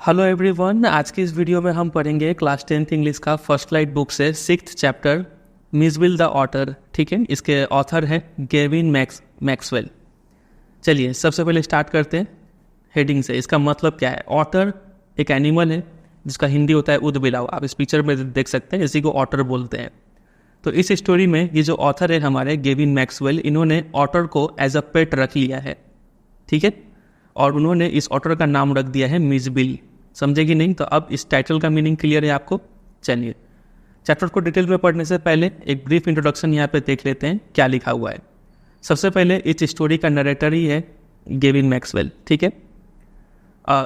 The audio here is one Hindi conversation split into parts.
हेलो एवरीवन, आज की इस वीडियो में हम पढ़ेंगे क्लास 10th इंग्लिश का फर्स्ट लाइट बुक से 6th चैप्टर मिसविल द ऑटर। ठीक है, इसके ऑथर है गेविन मैक्सवेल। चलिए सबसे पहले स्टार्ट करते हैं हेडिंग से। इसका मतलब क्या है? ऑटर एक एनिमल है जिसका हिंदी होता है ऊदबिलाव। आप इस पिक्चर में देख सकते हैं, इसी को ऑटर बोलते हैं। तो इस स्टोरी में ये जो ऑथर है हमारे गेविन मैक्सवेल, इन्होंने ऑटर को एज अ पेट रख लिया है। ठीक है, और उन्होंने इस ऑटर का नाम रख दिया है मिसविल। समझे कि नहीं? तो अब इस टाइटल का मीनिंग क्लियर है आपको। चलिए चैप्टर को डिटेल में पढ़ने से पहले एक ब्रीफ इंट्रोडक्शन यहाँ पे देख लेते हैं क्या लिखा हुआ है। सबसे पहले इस स्टोरी का नरेटर ही है गेविन मैक्सवेल। ठीक है,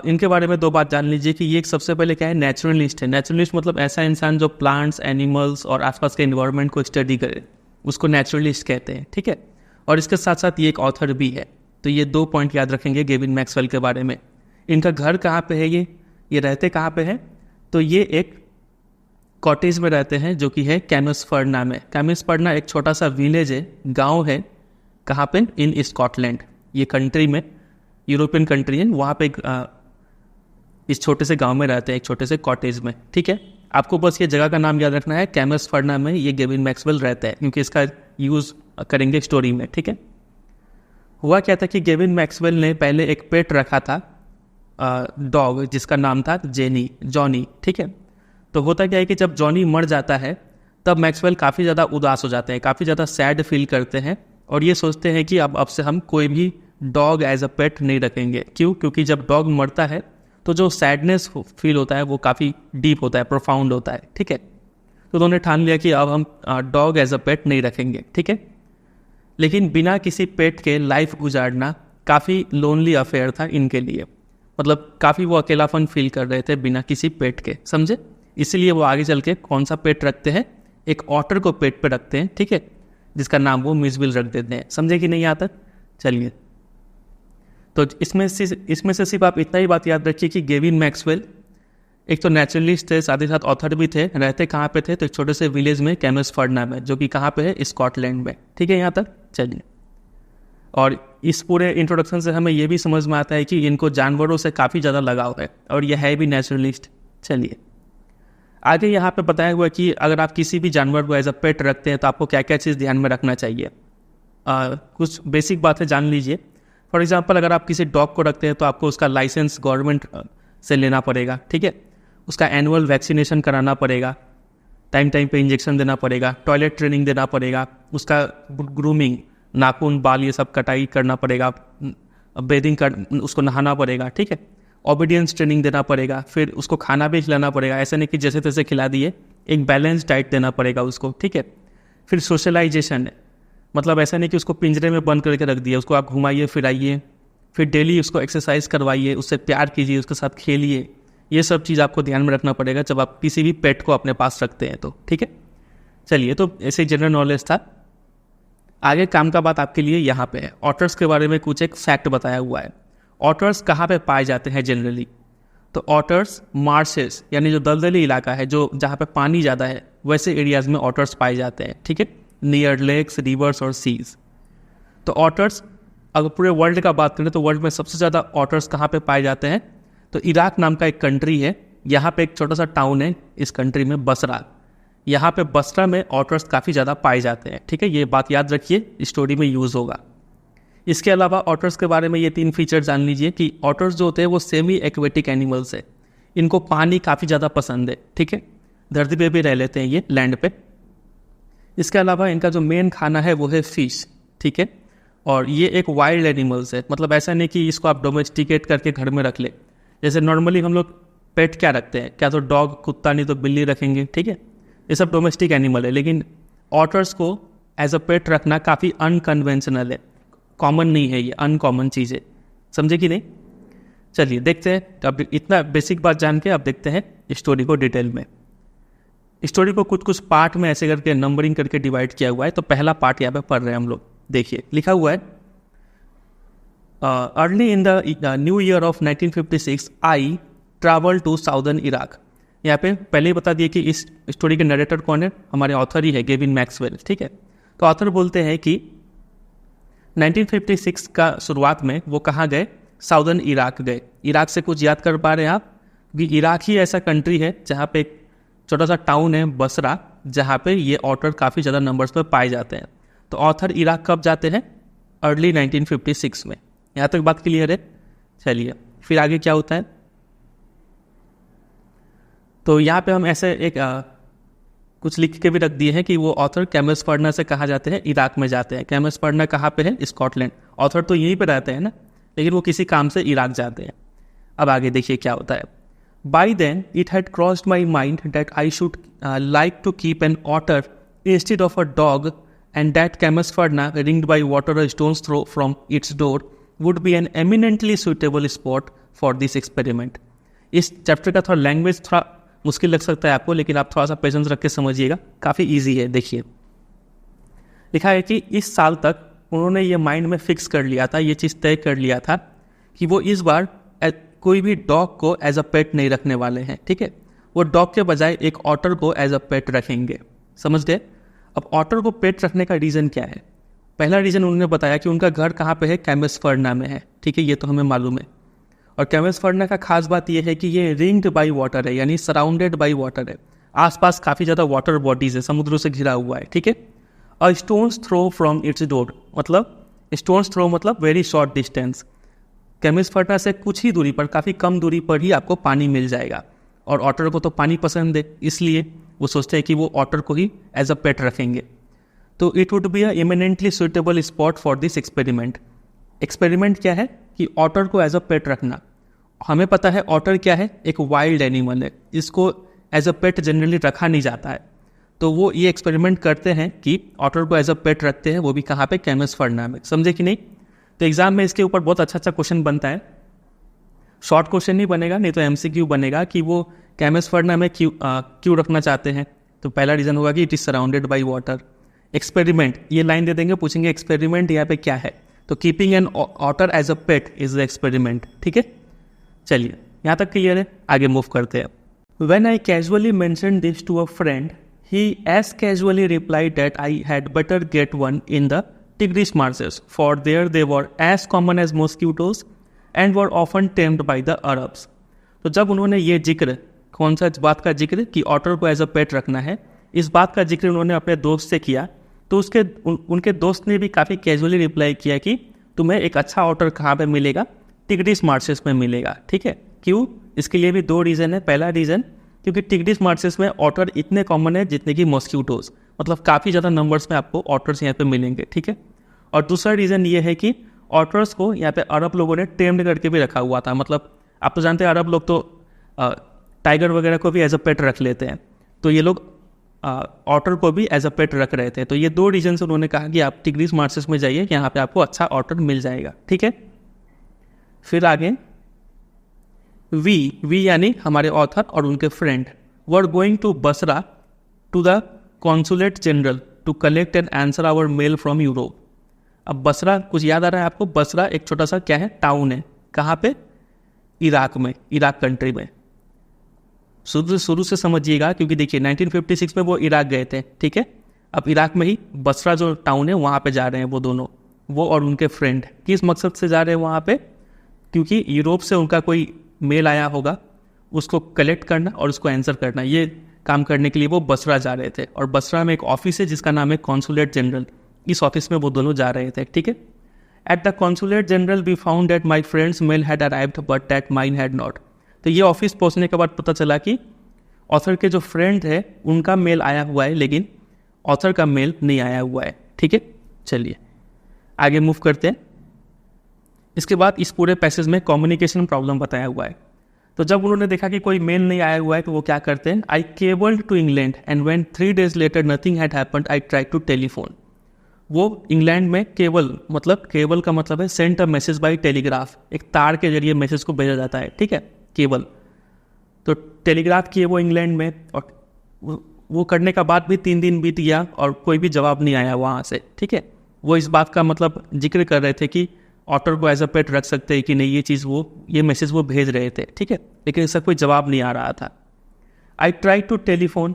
इनके बारे में दो बात जान लीजिए कि ये एक सबसे पहले क्या है, नेचुरलिस्ट है। नेचुरलिस्ट मतलब ऐसा इंसान जो प्लांट्स, एनिमल्स और आसपास के एनवायरनमेंट को स्टडी करे, उसको नेचुरलिस्ट कहते हैं। ठीक है, और इसके साथ साथ ये एक ऑथर भी है। तो ये दो पॉइंट याद रखेंगे गेविन मैक्सवेल के बारे में। इनका घर कहाँ पे है, ये रहते कहाँ पे हैं? तो ये एक कॉटेज में रहते हैं जो कि है कैमिसफर्ना में। कैमिसफर्ना एक छोटा सा विलेज है, गांव है। कहाँ पे? इन स्कॉटलैंड। ये कंट्री में, यूरोपियन कंट्री है, वहाँ पे इस छोटे से गांव में रहते हैं, एक छोटे से कॉटेज में। ठीक है, आपको बस ये जगह का नाम याद रखना है। कैमिसफर्ना में ये गेविन मैक्सवेल रहता है, क्योंकि इसका यूज़ करेंगे स्टोरी में। ठीक है, हुआ क्या था कि गेविन मैक्सवेल ने पहले एक पेट रखा था, डॉग, जिसका नाम था जॉनी। ठीक है, तो होता क्या है कि जब जॉनी मर जाता है तब मैक्सवेल काफ़ी ज़्यादा उदास हो जाते हैं, काफ़ी ज़्यादा सैड फील करते हैं और ये सोचते हैं कि अब से हम कोई भी डॉग एज अ पेट नहीं रखेंगे। क्यों? क्योंकि जब डॉग मरता है तो जो सैडनेस फील होता है वो काफ़ी डीप होता है, प्रोफाउंड होता है। ठीक है, तो उन्होंने ठान लिया कि अब हम डॉग एज अ पेट नहीं रखेंगे। ठीक है, लेकिन बिना किसी पेट के लाइफ गुजारना काफ़ी लोनली अफेयर था इनके लिए। मतलब काफ़ी वो अकेलापन फील कर रहे थे बिना किसी पेट के, समझे? इसलिए वो आगे चल के कौन सा पेट रखते हैं, एक ऑटर को पेट पे रखते हैं। ठीक है, जिसका नाम वो मिसविल रख देते हैं। समझे कि नहीं आता? चलिए, तो इसमें से सिर्फ आप इतना ही बात याद रखिए कि गेविन मैक्सवेल एक तो नेचुरलिस्ट थे, साथ ही साथ ऑथर भी थे। रहते कहाँ पे थे? तो एक छोटे से विलेज में, कैमिसफर्ना में, जो कि कहाँ पे है, स्कॉटलैंड में। ठीक है, यहाँ तक चलिए। और इस पूरे इंट्रोडक्शन से हमें यह भी समझ में आता है कि इनको जानवरों से काफ़ी ज़्यादा लगाव है और यह है भी नेचुरलिस्ट। चलिए आगे यहाँ पे बताया हुआ है कि अगर आप किसी भी जानवर को एज अ पेट रखते हैं तो आपको क्या क्या चीज़ ध्यान में रखना चाहिए। कुछ बेसिक बातें जान लीजिए। फॉर एग्जांपल, अगर आप किसी डॉग को रखते हैं तो आपको उसका लाइसेंस गवर्नमेंट से लेना पड़ेगा। ठीक है, उसका एनुअल वैक्सीनेशन कराना पड़ेगा, टाइम टाइम पे इंजेक्शन देना पड़ेगा, टॉयलेट ट्रेनिंग देना पड़ेगा, उसका ग्रूमिंग, नाखून, बाल, ये सब कटाई करना पड़ेगा, बेदिंग कर, उसको नहाना पड़ेगा। ठीक है, ओबीडियंस ट्रेनिंग देना पड़ेगा, फिर उसको खाना भी खिलाना पड़ेगा। ऐसा नहीं कि जैसे तैसे खिला दिए, एक बैलेंस डाइट देना पड़ेगा उसको। ठीक है, फिर सोशलाइजेशन है, मतलब ऐसा नहीं कि उसको पिंजरे में बंद करके रख दिए, उसको आप घुमाइए फिराइए, फिर डेली उसको एक्सरसाइज करवाइए, उससे प्यार कीजिए, उसके साथ खेलिए। ये सब चीज़ आपको ध्यान में रखना पड़ेगा जब आप किसी भी पेट को अपने पास रखते हैं तो। ठीक है, चलिए, तो ऐसे जनरल नॉलेज था। आगे काम का बात आपके लिए यहाँ पे है। ऑटर्स के बारे में कुछ एक फैक्ट बताया हुआ है। ऑटर्स कहाँ पे पाए जाते हैं जनरली? तो ऑटर्स मार्शेस, यानी जो दलदली इलाका है, जो जहाँ पे पानी ज़्यादा है, वैसे एरियाज में ऑटर्स पाए जाते हैं। ठीक है, नियर लेक्स, रिवर्स और सीज। तो ऑटर्स, अगर पूरे वर्ल्ड का बात करें तो वर्ल्ड में सबसे ज़्यादा ऑटर्स कहाँ पे पाए जाते हैं? तो इराक नाम का एक कंट्री है, यहाँ पे एक छोटा सा टाउन है इस कंट्री में, बसरा। यहाँ पे बसरा में ऑटर्स काफ़ी ज़्यादा पाए जाते हैं। ठीक है, ये बात याद रखिए, स्टोरी में यूज़ होगा। इसके अलावा ऑटर्स के बारे में ये 3 फीचर जान लीजिए कि ऑटर्स जो होते हैं वो सेमी एक्वेटिक एनिमल्स है। इनको पानी काफ़ी ज़्यादा पसंद है। ठीक है, धरती पे भी रह लेते हैं ये, लैंड पे। इसके अलावा इनका जो मेन खाना है वो है फिश। ठीक है, और ये एक वाइल्ड एनिमल्स है, मतलब ऐसा नहीं कि इसको आप डोमेस्टिकेट करके घर में रख ले। जैसे नॉर्मली हम लोग पेट क्या रखते हैं, क्या तो डॉग, कुत्ता, नहीं तो बिल्ली रखेंगे। ठीक है, ये सब डोमेस्टिक एनिमल है, लेकिन ऑटर्स को एज अ पेट रखना काफ़ी अनकन्वेंशनल है, कॉमन नहीं है, ये अनकॉमन चीज़ है। समझे कि नहीं? चलिए देखते हैं। अब इतना बेसिक बात जान के अब देखते हैं स्टोरी को डिटेल में। स्टोरी को कुछ कुछ पार्ट में ऐसे करके नंबरिंग करके डिवाइड किया हुआ है। तो पहला पार्ट यहाँ पे पढ़ रहे हैं हम लोग। देखिए लिखा हुआ है, early in the new year of 1956 I travel to southern Iraq. यहाँ पे पहले ही बता दिए कि इस स्टोरी के नरेटर कौन है, हमारे ऑथर ही है, गेविन मैक्सवेल। ठीक है, तो ऑथर बोलते हैं कि 1956 का शुरुआत में वो कहाँ गए? साउदर्न इराक गए। इराक से कुछ याद कर पा रहे हैं आप? क्योंकि इराक ही ऐसा कंट्री है जहाँ पे एक छोटा सा टाउन है बसरा, जहाँ पे ये ऑटर काफ़ी ज़्यादा नंबर्स में पाए जाते हैं। तो ऑथर इराक कब जाते हैं? अर्ली 1956 में। यहाँ तक बात क्लियर है? चलिए फिर आगे क्या होता है। तो यहाँ पे हम ऐसे एक कुछ लिख के भी रख दिए हैं कि वो ऑथर कैमसफर्ना से कहा जाते हैं इराक में जाते हैं। कैमसफर्ना कहाँ पे है? स्कॉटलैंड। ऑथर तो यहीं पे रहते हैं ना, लेकिन वो किसी काम से इराक जाते हैं। अब आगे देखिए क्या होता है। By then it had crossed my mind that I should like to keep an otter instead of a dog and that Camusfearna ringed by water a stone's throw from its door would be an eminently suitable spot for this experiment. इस चैप्टर का थोड़ा लैंग्वेज थोड़ा मुश्किल लग सकता है आपको, लेकिन आप थोड़ा सा पेशेंस रख के समझिएगा, काफ़ी इजी है। देखिए लिखा है कि इस साल तक उन्होंने ये माइंड में फिक्स कर लिया था, ये चीज़ तय कर लिया था कि वो इस बार कोई भी डॉग को एज अ पेट नहीं रखने वाले हैं। ठीक है, वो डॉग के बजाय एक ऑटर को एज अ पेट रखेंगे। समझ गए? अब ऑटर को पेट रखने का रीज़न क्या है? पहला रीज़न उन्होंने बताया कि उनका घर कहाँ पे है? कैमसफर्ना में है। ठीक है, ये तो हमें मालूम है। और कैमसफर्ना का खास बात यह है कि ये रिंग्ड बाई वाटर है, यानी सराउंडेड बाई वाटर है। आसपास काफ़ी ज़्यादा वाटर बॉडीज है, समुद्रों से घिरा हुआ है। ठीक है, और stones throw from its door, मतलब स्टोन्स थ्रो मतलब वेरी शॉर्ट डिस्टेंस। कैमसफर्ना से कुछ ही दूरी पर, काफ़ी कम दूरी पर ही आपको पानी मिल जाएगा। और ऑटर को तो पानी पसंद है, इसलिए वो सोचते हैं कि वो ऑटर को ही एज अ पेट रखेंगे। तो it would be a eminently suitable spot for this experiment. Experiment क्या है? कि ऑटर को एज अ पेट रखना। हमें पता है ऑटर क्या है? एक वाइल्ड एनिमल है, इसको एज अ पेट जनरली रखा नहीं जाता है। तो वो ये एक्सपेरिमेंट करते हैं कि ऑटर को एज अ पेट रखते हैं, वो भी कहाँ पे? कैमसफर्ना में। समझे कि नहीं? तो एग्जाम में इसके ऊपर बहुत अच्छा अच्छा क्वेश्चन बनता है। शॉर्ट क्वेश्चन नहीं बनेगा, नहीं तो MCQ बनेगा कि वो कैमसफर्ना में क्यों रखना चाहते हैं। तो पहला रीज़न होगा कि it is surrounded by water. Experiment, ये लाइन दे देंगे, पूछेंगे एक्सपेरिमेंट यहाँ पे क्या है, तो keeping an otter as a pet is the experiment. ठीक है, चलिए यहाँ तक क्लियर है, आगे मूव करते हैं। When I casually mentioned this to a friend, he as casually replied that I had better get one in the Tigris marshes, for there they were as common as mosquitoes and were often tamed by the Arabs. तो जब उन्होंने ये जिक्र, कौन सा बात का जिक्र कि ऑटर को एज अ पेट रखना है, इस बात का जिक्र उन्होंने अपने दोस्त से किया, तो उनके दोस्त ने भी काफ़ी कैजुअली रिप्लाई किया कि तुम्हें एक अच्छा ऑटर कहाँ पे मिलेगा? टिग्रिस मार्शेस में मिलेगा। ठीक है, क्यों? इसके लिए भी दो रीज़न है। पहला रीज़न, क्योंकि टिग्रिस मार्शेस में ऑटर इतने कॉमन है जितने कि मॉस्क्यूटोज, मतलब काफ़ी ज़्यादा नंबर्स में आपको ऑटर्स यहाँ पे मिलेंगे। ठीक है, और दूसरा रीज़न ये है कि ऑटर्स को यहाँ पे अरब लोगों ने टेम्ड करके भी रखा हुआ था। मतलब आप तो जानते हैं अरब लोग तो टाइगर वगैरह को भी एज अ पेट रख लेते हैं, तो ये लोग ऑटर को भी एज अ पेट रख रहे थे। तो ये दो रीजन से उन्होंने कहा कि आप टिग्रिस मार्शेस में जाइए, यहाँ पे आपको अच्छा ऑटर मिल जाएगा। ठीक है, फिर आगे वी यानी हमारे ऑथर और उनके friend were going to Basra to the consulate general to collect and answer our mail from Europe. अब बसरा कुछ याद आ रहा है आपको? बसरा एक छोटा सा क्या है? टाउन है। कहाँ पे? इराक में, इराक कंट्री में। शुरू से समझिएगा, क्योंकि देखिए 1956 में वो इराक गए थे। ठीक है, अब इराक में ही बसरा जो टाउन है वहाँ पे जा रहे हैं वो दोनों, वो और उनके फ्रेंड। किस मकसद से जा रहे हैं वहाँ पे? क्योंकि यूरोप से उनका कोई मेल आया होगा, उसको कलेक्ट करना और उसको आंसर करना, ये काम करने के लिए वो बसरा जा रहे थे। और बसरा में एक ऑफिस है जिसका नाम है कॉन्सुलेट जनरल, इस ऑफिस में वो दोनों जा रहे थे। ठीक है, at the consulate general we found that my friend's mail had arrived but that mine had not. तो ये ऑफिस पहुंचने के बाद पता चला कि ऑथर के जो फ्रेंड है उनका मेल आया हुआ है, लेकिन ऑथर का मेल नहीं आया हुआ है। ठीक है, चलिए आगे मूव करते हैं। इसके बाद इस पूरे पैसेज में कम्युनिकेशन प्रॉब्लम बताया हुआ है। तो जब उन्होंने देखा कि कोई मेल नहीं आया हुआ है तो वो क्या करते हैं? I cabled to England and when 3 days later nothing had happened I tried to telephone. वो इंग्लैंड में केबल, मतलब केबल का मतलब है send a message by telegraph, एक तार के जरिए मैसेज को भेजा जाता है। ठीक है, केबल। तो टेलीग्राफ किए वो इंग्लैंड में, और वो करने का बाद भी 3 दिन बीत गया और कोई भी जवाब नहीं आया वहाँ से। ठीक है, वो इस बात का मतलब जिक्र कर रहे थे कि ऑटर को एज अ पेट रख सकते हैं कि नहीं, ये मैसेज वो भेज रहे थे। ठीक है, लेकिन इसका कोई जवाब नहीं आ रहा था। आई ट्राई टू टेलीफोन,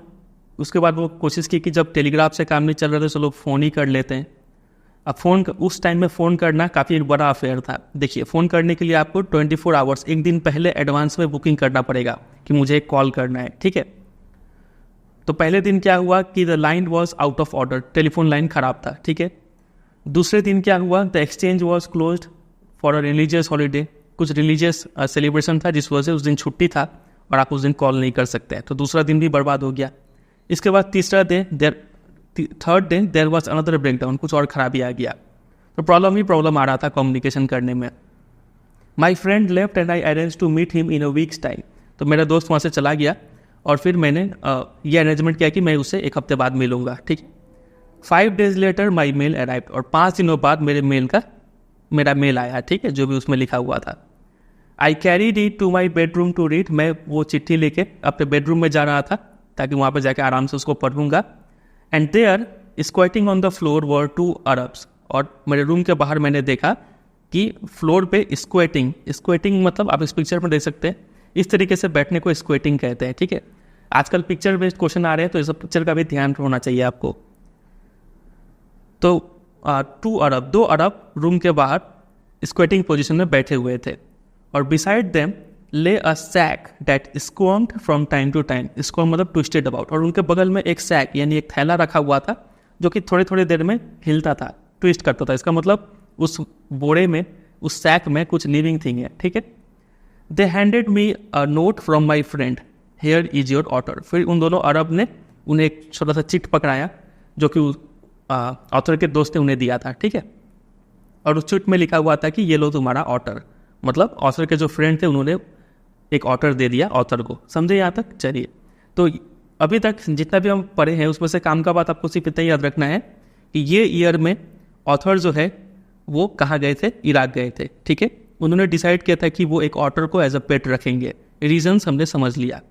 उसके बाद वो कोशिश की कि जब टेलीग्राफ से काम नहीं चल रहा था तो लोग फ़ोन ही कर लेते हैं। अब उस टाइम में फ़ोन करना काफ़ी एक बड़ा अफेयर था। देखिए, फ़ोन करने के लिए आपको 24 आवर्स एक दिन पहले एडवांस में बुकिंग करना पड़ेगा कि मुझे कॉल करना है, ठीक है। तो पहले दिन क्या हुआ कि the line was out of order, telephone line ख़राब था, ठीक है। दूसरे दिन क्या हुआ, the exchange was closed for a religious holiday, कुछ रिलीजियस सेलिब्रेशन था जिस वजह से उस दिन छुट्टी था और आप उस दिन कॉल नहीं कर सकते हैं, तो दूसरा दिन भी बर्बाद हो गया। इसके बाद third day there was another breakdown, कुछ और खराबी आ गया, तो प्रॉब्लम आ रहा था कम्युनिकेशन करने में। My friend left and I arrange to meet him in a week's time, तो मेरा दोस्त वहाँ से चला गया और फिर मैंने ये अरेंजमेंट किया कि मैं उससे एक हफ्ते बाद मिलूंगा, ठीक। 5 days later my mail arrived, और 5 दिनों बाद मेरा मेल आया, ठीक है, जो भी उसमें लिखा हुआ था। I carried it to my bedroom to read, मैं वो चिट्ठी लेके अपने बेडरूम में जा रहा था ताकि वहाँ पर जाके आराम से उसको पढ़ूंगा। And there squatting on the floor were 2 Arabs, और मेरे रूम के बाहर मैंने देखा कि फ्लोर पे स्क्वेटिंग मतलब आप इस पिक्चर में देख सकते हैं, इस तरीके से बैठने को स्क्वेटिंग कहते हैं, ठीक है। आजकल पिक्चर बेस्ड क्वेश्चन आ रहे हैं तो इस पिक्चर का भी ध्यान होना चाहिए आपको। तो 2 अरब रूम के बाहर स्क्वेटिंग पोजीशन में बैठे हुए थे, और beside them lay a sack that squirmed from time to time, squirm मतलब ट्विस्टेड अबाउट, और उनके बगल में एक सैक यानी एक थैला रखा हुआ था जो कि थोड़ी थोड़ी देर में हिलता था, ट्विस्ट करता था। इसका मतलब उस बोरे में, उस सैक में कुछ लिविंग थिंग है, ठीक है। They handed me a note from my friend, here is your otter, फिर उन दोनों अरब ने उन्हें एक छोटा सा चिट पकड़ाया जो कि ऑथर के दोस्त ने उन्हें दिया था, ठीक है। और उस चिट में लिखा हुआ था कि ये लो तुम्हारा ऑटर, मतलब ऑथर के जो फ्रेंड थे उन्होंने एक ऑटर दे दिया ऑथर को। समझे यहाँ तक? चलिए, तो अभी तक जितना भी हम पढ़े हैं उसमें से काम का बात आपको सिर्फ इतना ही याद रखना है कि ये ईयर में ऑथर जो है वो कहाँ गए थे, इराक गए थे, ठीक है। उन्होंने डिसाइड किया था कि वो एक ऑटर को एज अ पेट रखेंगे, रीजंस हमने समझ लिया।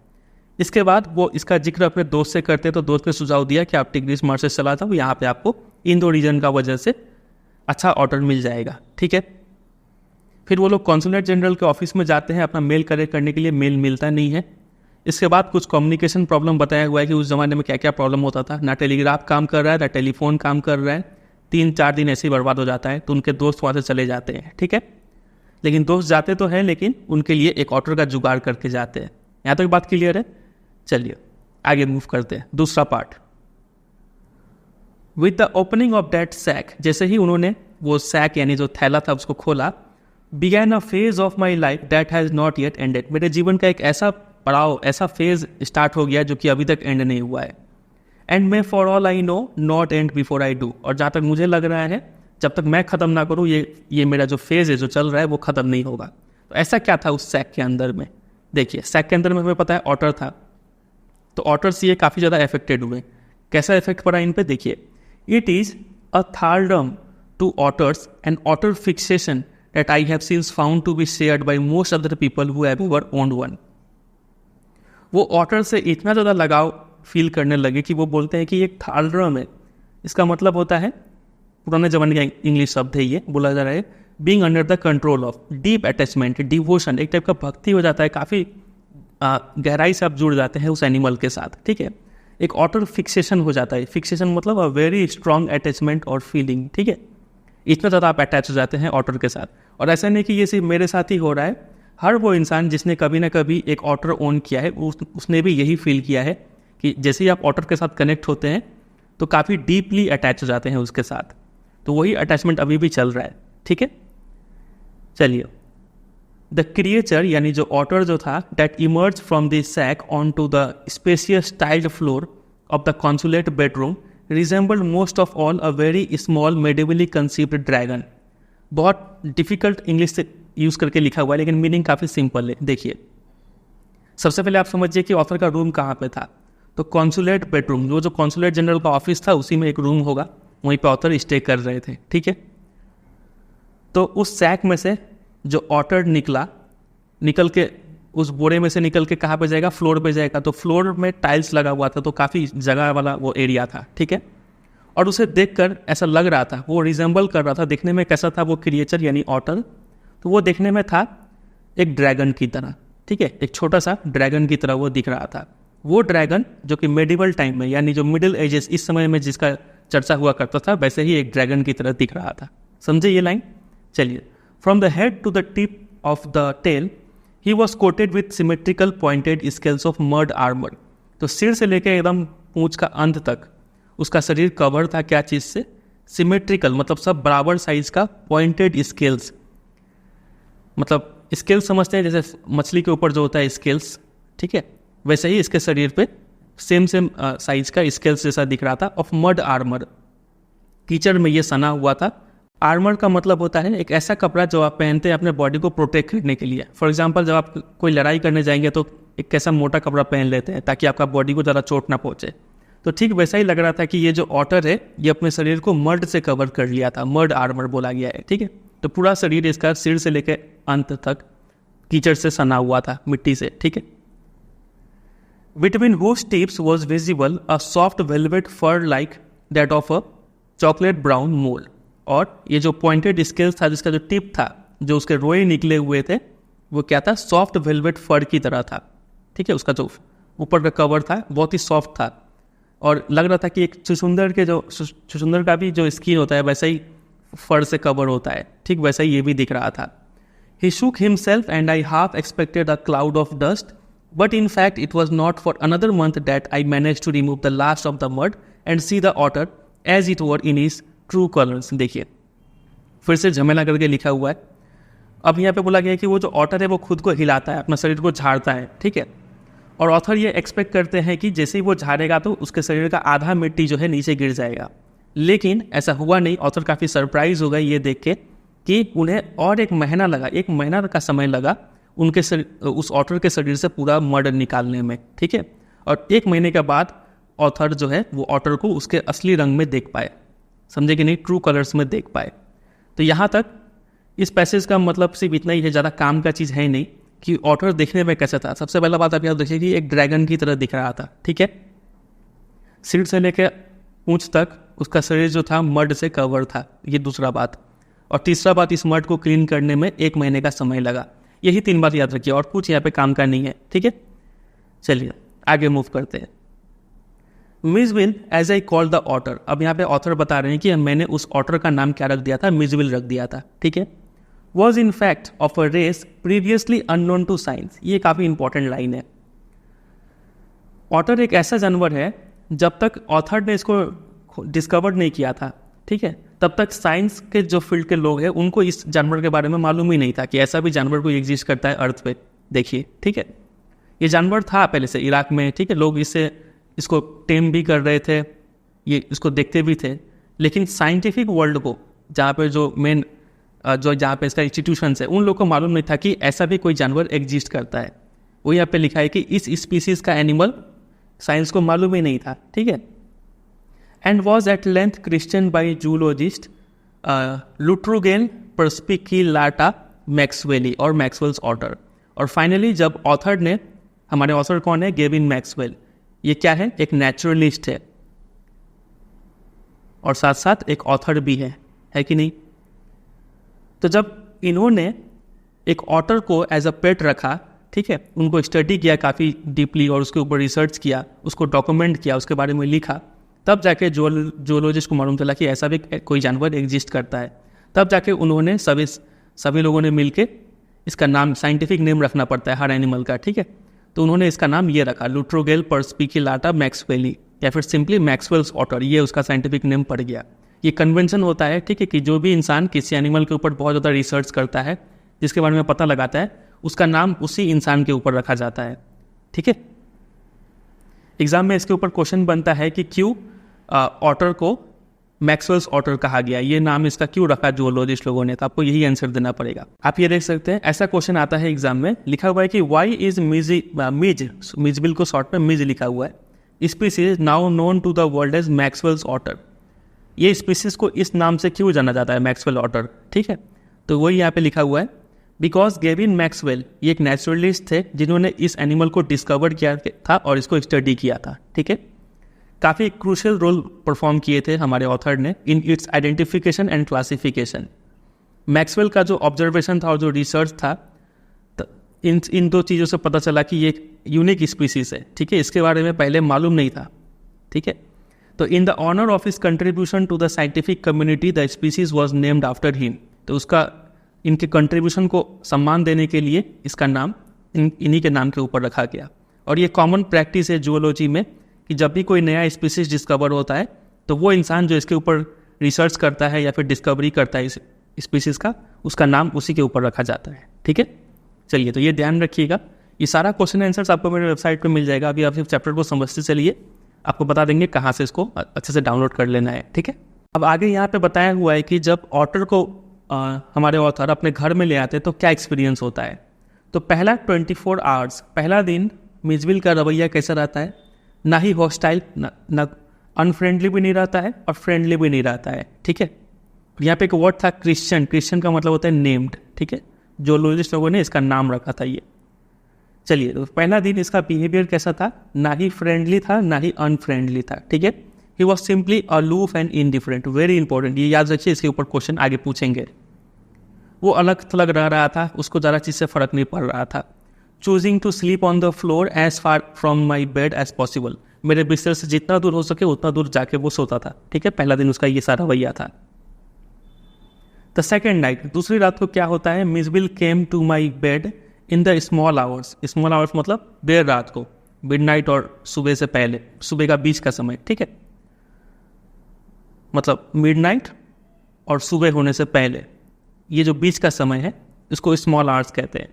इसके बाद वो इसका जिक्र अपने दोस्त से करते, तो दोस्त ने सुझाव दिया कि आप टिग्रिस मार्च से चला जाओ, यहाँ पे आपको इन 2 रीजन का वजह से अच्छा ऑर्डर मिल जाएगा, ठीक है। फिर वो लोग कॉन्सुलेट जनरल के ऑफिस में जाते हैं अपना मेल कलेक्ट करने के लिए, मेल मिलता नहीं है। इसके बाद कुछ कम्युनिकेशन प्रॉब्लम बताया हुआ है कि उस ज़माने में क्या क्या प्रॉब्लम होता था, ना टेलीग्राफ काम कर रहा है ना टेलीफोन काम कर रहा है, 3-4 दिन ऐसे ही बर्बाद हो जाता है। तो उनके दोस्त वहाँ से चले जाते हैं, ठीक है। लेकिन दोस्त जाते तो हैं, लेकिन उनके लिए एक ऑर्डर का जुगाड़ करके जाते हैं। यहाँ तक बात क्लियर है? चलिए आगे मूव करते हैं, दूसरा part. With the opening of that sack, जैसे ही उन्होंने वो सैक यानी जो थैला था उसको खोला, began a phase of my life that has not yet ended, मेरे जीवन का एक ऐसा पड़ाव, ऐसा फेज स्टार्ट हो गया जो कि अभी तक एंड नहीं हुआ है। And may for all I know not and before I do, और जहाँ तक मुझे लग रहा है जब तक मैं ख़त्म ना करूँ ये मेरा जो फेज है जो चल रहा है वो ख़त्म नहीं होगा। तो ऐसा क्या था उस सैक के अंदर में? देखिए, सैक के अंदर में हमें पता है ऑटर था, तो ऑटर्स ये काफ़ी ज़्यादा अफेक्टेड हुए। कैसा इफेक्ट पड़ा इन पे? देखिए, it is a thraldom to otters and otter fixation that I have since found to be shared by most other people who have ever owned one. वो ऑटर से इतना ज़्यादा लगाव फील करने लगे कि वो बोलते हैं कि एक थार्डम है, इसका मतलब होता है, पुराने ज़माने का इंग्लिश शब्द है ये, बोला जा रहा है being under the control of deep attachment, devotion, एक टाइप का भक्ति हो जाता है, काफ़ी गहराई से आप जुड़ जाते हैं उस एनिमल के साथ, ठीक है। एक ऑटर फिक्सेशन हो जाता है, फिक्सेशन मतलब अ वेरी स्ट्रॉन्ग अटैचमेंट और फीलिंग, ठीक है। इतना ज़्यादा आप अटैच हो जाते हैं ऑटर के साथ। और ऐसा नहीं कि ये सिर्फ मेरे साथ ही हो रहा है, हर वो इंसान जिसने कभी ना कभी एक ऑटर ओन किया है उसने भी यही फील किया है कि जैसे ही आप ऑटर के साथ कनेक्ट होते हैं तो काफ़ी डीपली अटैच हो जाते हैं उसके साथ। तो वही अटैचमेंट अभी भी चल रहा है, ठीक है। चलिए, द क्रिएचर यानी जो ऑटर जो था, that emerge from the sack on to the spacious tiled floor of the consulate bedroom resembled most of all a very small medievally conceived dragon. बहुत डिफिकल्ट इंग्लिश से यूज़ करके लिखा हुआ है लेकिन मीनिंग काफ़ी सिंपल है। देखिए, सबसे पहले आप समझिए कि ऑथर का रूम कहाँ पे था। तो कॉन्सुलेट बेडरूम, जो कॉन्सुलेट जनरल का ऑफिस था उसी में एक रूम होगा, वहीं पे ऑथर स्टे कर रहे थे, ठीक है। तो उस सैक में से जो ऑटर निकल के उस बोरे में से निकल के कहाँ पे जाएगा? फ्लोर पे जाएगा। तो फ्लोर में टाइल्स लगा हुआ था, तो काफ़ी जगह वाला वो एरिया था, ठीक है। और उसे देखकर ऐसा लग रहा था, वो रिजेंबल कर रहा था, देखने में कैसा था वो क्रिएचर यानी ऑटर? तो वो देखने में था एक ड्रैगन की तरह, ठीक है, एक छोटा सा ड्रैगन की तरह वो दिख रहा था। वो ड्रैगन जो कि मेडिवल टाइम में यानी जो मिडिल एजेस, इस समय में जिसका चर्चा हुआ करता था वैसे ही एक ड्रैगन की तरह दिख रहा था। समझे ये लाइन? चलिए, from the head to the tip of the tail he was coated with symmetrical pointed scales of mud armour. तो सिर से लेकर एकदम पूंछ का अंत तक उसका शरीर कवर था क्या चीज़ से? सिमेट्रिकल, मतलब सब बराबर साइज का, पॉइंटेड स्केल्स, मतलब स्केल्स समझते हैं जैसे मछली के ऊपर जो होता है स्केल्स, ठीक है, वैसे ही इसके शरीर पे सेम साइज का स्केल्स जैसा दिख रहा था। ऑफ मड आर्मर, कीचड़ में ये सना हुआ था। आर्मर का मतलब होता है एक ऐसा कपड़ा जो आप पहनते हैं अपने बॉडी को प्रोटेक्ट करने के लिए। फॉर एग्जांपल, जब आप कोई लड़ाई करने जाएंगे तो एक कैसा मोटा कपड़ा पहन लेते हैं ताकि आपका बॉडी को ज़्यादा चोट ना पहुँचे। तो ठीक वैसा ही लग रहा था कि ये जो ऑटर है ये अपने शरीर को मड से कवर कर लिया था, मड आर्मर बोला गया है, ठीक है। तो पूरा शरीर इसका सिर से लेकर अंत तक कीचड़ से सना हुआ था, मिट्टी से, ठीक है। Between whose tips was visible a soft velvet fur like that of a chocolate brown mole। और ये जो पॉइंटेड स्केल्स था, जिसका जो टिप था, जो उसके रोए निकले हुए थे, वो क्या था? सॉफ्ट वेलवेट फर की तरह था, ठीक है। उसका जो ऊपर का कवर था बहुत ही सॉफ्ट था और लग रहा था कि एक चुचुंदर का भी जो स्किन होता है वैसा ही फर से कवर होता है, ठीक वैसा ही ये भी दिख रहा था। He shook himself and I half expected a cloud of dust, but in fact it was not for another month that I managed to remove the last of the mud and see the otter as it were in his true colors। देखिए फिर से झमेला करके लिखा हुआ है। अब यहाँ पे बोला गया है कि वो जो ऑटर है वो खुद को हिलाता है, अपना शरीर को झाड़ता है, ठीक है। और ऑथर ये एक्सपेक्ट करते हैं कि जैसे ही वो झाड़ेगा तो उसके शरीर का आधा मिट्टी जो है नीचे गिर जाएगा, लेकिन ऐसा हुआ नहीं। ऑथर काफ़ी सरप्राइज हो गए ये देख के कि उन्हें और एक महीना का समय लगा उनके उस ऑटर के शरीर से पूरा मड निकालने में, ठीक है। और 1 महीने के बाद ऑथर जो है वो ऑटर को उसके असली रंग में देख पाए, समझे कि नहीं, ट्रू कलर्स में देख पाए। तो यहाँ तक इस पैसेज का मतलब सिर्फ इतना ही है, ज़्यादा काम का चीज़ है नहीं कि ऑटर देखने में कैसा था। सबसे पहला बात आप यहाँ देखिए कि एक ड्रैगन की तरह दिख रहा था, ठीक है। सिर से लेकर पूंछ तक उसका शरीर जो था मड से कवर था, ये दूसरा बात। और तीसरा बात, इस मड को क्लीन करने में 1 महीने का समय लगा। यही 3 बात याद रखिए और कुछ यहाँ पे काम का नहीं है, ठीक है। चलिए आगे मूव करते हैं। Mijbil as I call the otter. अब यहाँ पे ऑथर बता रहे हैं कि मैंने उस ऑटर का नाम क्या रख दिया था? मिजविल रख दिया था, ठीक है। Was in fact of a race previously unknown to science. ये काफ़ी इंपॉर्टेंट लाइन है। ऑटर एक ऐसा जानवर है, जब तक ऑथर ने इसको डिस्कवर नहीं किया था, ठीक है, तब तक साइंस के जो फील्ड के लोग हैं उनको इस जानवर के बारे में मालूम ही नहीं था कि ऐसा भी जानवर कोई एग्जिस्ट करता है अर्थ पे। देखिए, ठीक है, ये जानवर था पहले से इराक में, ठीक है। लोग इसको टेम भी कर रहे थे, ये इसको देखते भी थे, लेकिन साइंटिफिक वर्ल्ड को, जहाँ पे जहाँ पे इसका इंस्टीट्यूशन है, उन लोग को मालूम नहीं था कि ऐसा भी कोई जानवर एग्जिस्ट करता है। वो यहाँ पे लिखा है कि इस स्पीसीज का एनिमल साइंस को मालूम ही नहीं था, ठीक है। And was at length christened by zoologist Lutrogale perspicillata maxwelli और मैक्सवेल्स ऑटर। और फाइनली जब ऑथर ने, हमारे ऑथर कौन है? Gavin Maxwell. ये क्या है? एक नेचुरलिस्ट है और साथ साथ एक ऑथर भी है कि नहीं। तो जब इन्होंने एक ऑटर को एज अ पेट रखा, ठीक है, उनको स्टडी किया काफ़ी डीपली और उसके ऊपर रिसर्च किया, उसको डॉक्यूमेंट किया, उसके बारे में लिखा, तब जाके जूलॉजिस्ट को मालूम चला कि ऐसा भी कोई जानवर एग्जिस्ट करता है। तब जाके उन्होंने सभी लोगों ने मिलके, इसका नाम साइंटिफिक नेम रखना पड़ता है हर एनिमल का, ठीक है, तो उन्होंने इसका नाम ये रखा, लुट्रोगेल परस्पिकिलाटा मैक्सवेली, या फिर सिंपली मैक्सवेल्स ऑटर। ये उसका साइंटिफिक नेम पड़ गया। ये कन्वेंशन होता है, ठीक है, कि जो भी इंसान किसी एनिमल के ऊपर बहुत ज़्यादा रिसर्च करता है, जिसके बारे में पता लगाता है, उसका नाम उसी इंसान के ऊपर रखा जाता है, ठीक है। एग्जाम में इसके ऊपर क्वेश्चन बनता है कि क्यों ऑटर को मैक्सवेल्स ऑटर कहा गया, ये नाम इसका क्यों रखा जूलॉजिस्ट लोगों ने, तो आपको यही आंसर देना पड़ेगा। आप ये देख सकते हैं, ऐसा क्वेश्चन आता है एग्जाम में, लिखा हुआ है कि वाई इज मिजविल को शॉर्ट में मिज लिखा हुआ है, species now known to the world as Maxwell's otter. ये स्पीसीज को इस नाम से क्यों जाना जाता है, मैक्सवेल ऑटर, ठीक है। तो वही यहाँ पे लिखा हुआ है, बिकॉज गेविन मैक्सवेल ये एक नेचुरलिस्ट थे जिन्होंने इस एनिमल को डिस्कवर किया था और इसको स्टडी किया था, ठीक है। काफ़ी क्रूशियल रोल परफॉर्म किए थे हमारे ऑथर ने in its identification and classification. Maxwell का जो ऑब्जर्वेशन था और जो रिसर्च था, इन 2 चीज़ों से पता चला कि ये एक यूनिक स्पीसीज है, ठीक है, इसके बारे में पहले मालूम नहीं था, ठीक है। तो in the honour of his contribution to the scientific community the species was named after him. तो उसका इनके कंट्रीब्यूशन को सम्मान देने के लिए इसका नाम इन्हीं के नाम के ऊपर रखा गया। और ये कॉमन प्रैक्टिस है जूलॉजी में कि जब भी कोई नया स्पीसीज डिस्कवर होता है तो वो इंसान जो इसके ऊपर रिसर्च करता है या फिर डिस्कवरी करता है इस स्पीसीज का, उसका नाम उसी के ऊपर रखा जाता है। ठीक है, चलिए तो ये ध्यान रखिएगा। ये सारा क्वेश्चन आंसर्स आपको मेरे वेबसाइट पे मिल जाएगा। अभी आप सिर्फ चैप्टर को समझते चलिए, आपको बता देंगे कहाँ से इसको अच्छे से डाउनलोड कर लेना है। ठीक है, अब आगे यहाँ पे बताया हुआ है कि जब ऑटर को हमारे ऑथर अपने घर में ले आते हैं तो क्या एक्सपीरियंस होता है। तो पहला 24 आवर्स, पहला दिन मिजविल का रवैया कैसा रहता है, ना ही हॉस्टाइल, ना अनफ्रेंडली भी नहीं रहता है और फ्रेंडली भी नहीं रहता है। ठीक है, यहाँ पे एक वर्ड था क्रिश्चियन, क्रिश्चियन का मतलब होता है नेम्ड। ठीक है, जूलॉजिस्ट लोगों ने इसका नाम रखा था ये। चलिए, तो पहला दिन इसका बिहेवियर कैसा था, ना ही फ्रेंडली था ना ही अनफ्रेंडली था। ठीक है, he was simply aloof and indifferent. Very important, ये याद रखिए, इसके ऊपर क्वेश्चन आगे पूछेंगे। वो अलग थलग रह रहा था, उसको ज़्यादा चीज़ से फर्क नहीं पड़ रहा था। Choosing to sleep on the floor as far from my bed as possible, मेरे बिस्तर से जितना दूर हो सके उतना दूर जाके वो सोता था। ठीक है, पहला दिन उसका ये सारा रवैया था। द सेकेंड नाइट, दूसरी रात को क्या होता है, Mijbil came to my bed in the small hours. Small hours मतलब देर रात को, मिडनाइट और सुबह से पहले, सुबह का बीच का समय। ठीक है, मतलब मिडनाइट और सुबह होने से पहले, ये जो बीच का समय है इसको स्मॉल आवर्स कहते हैं,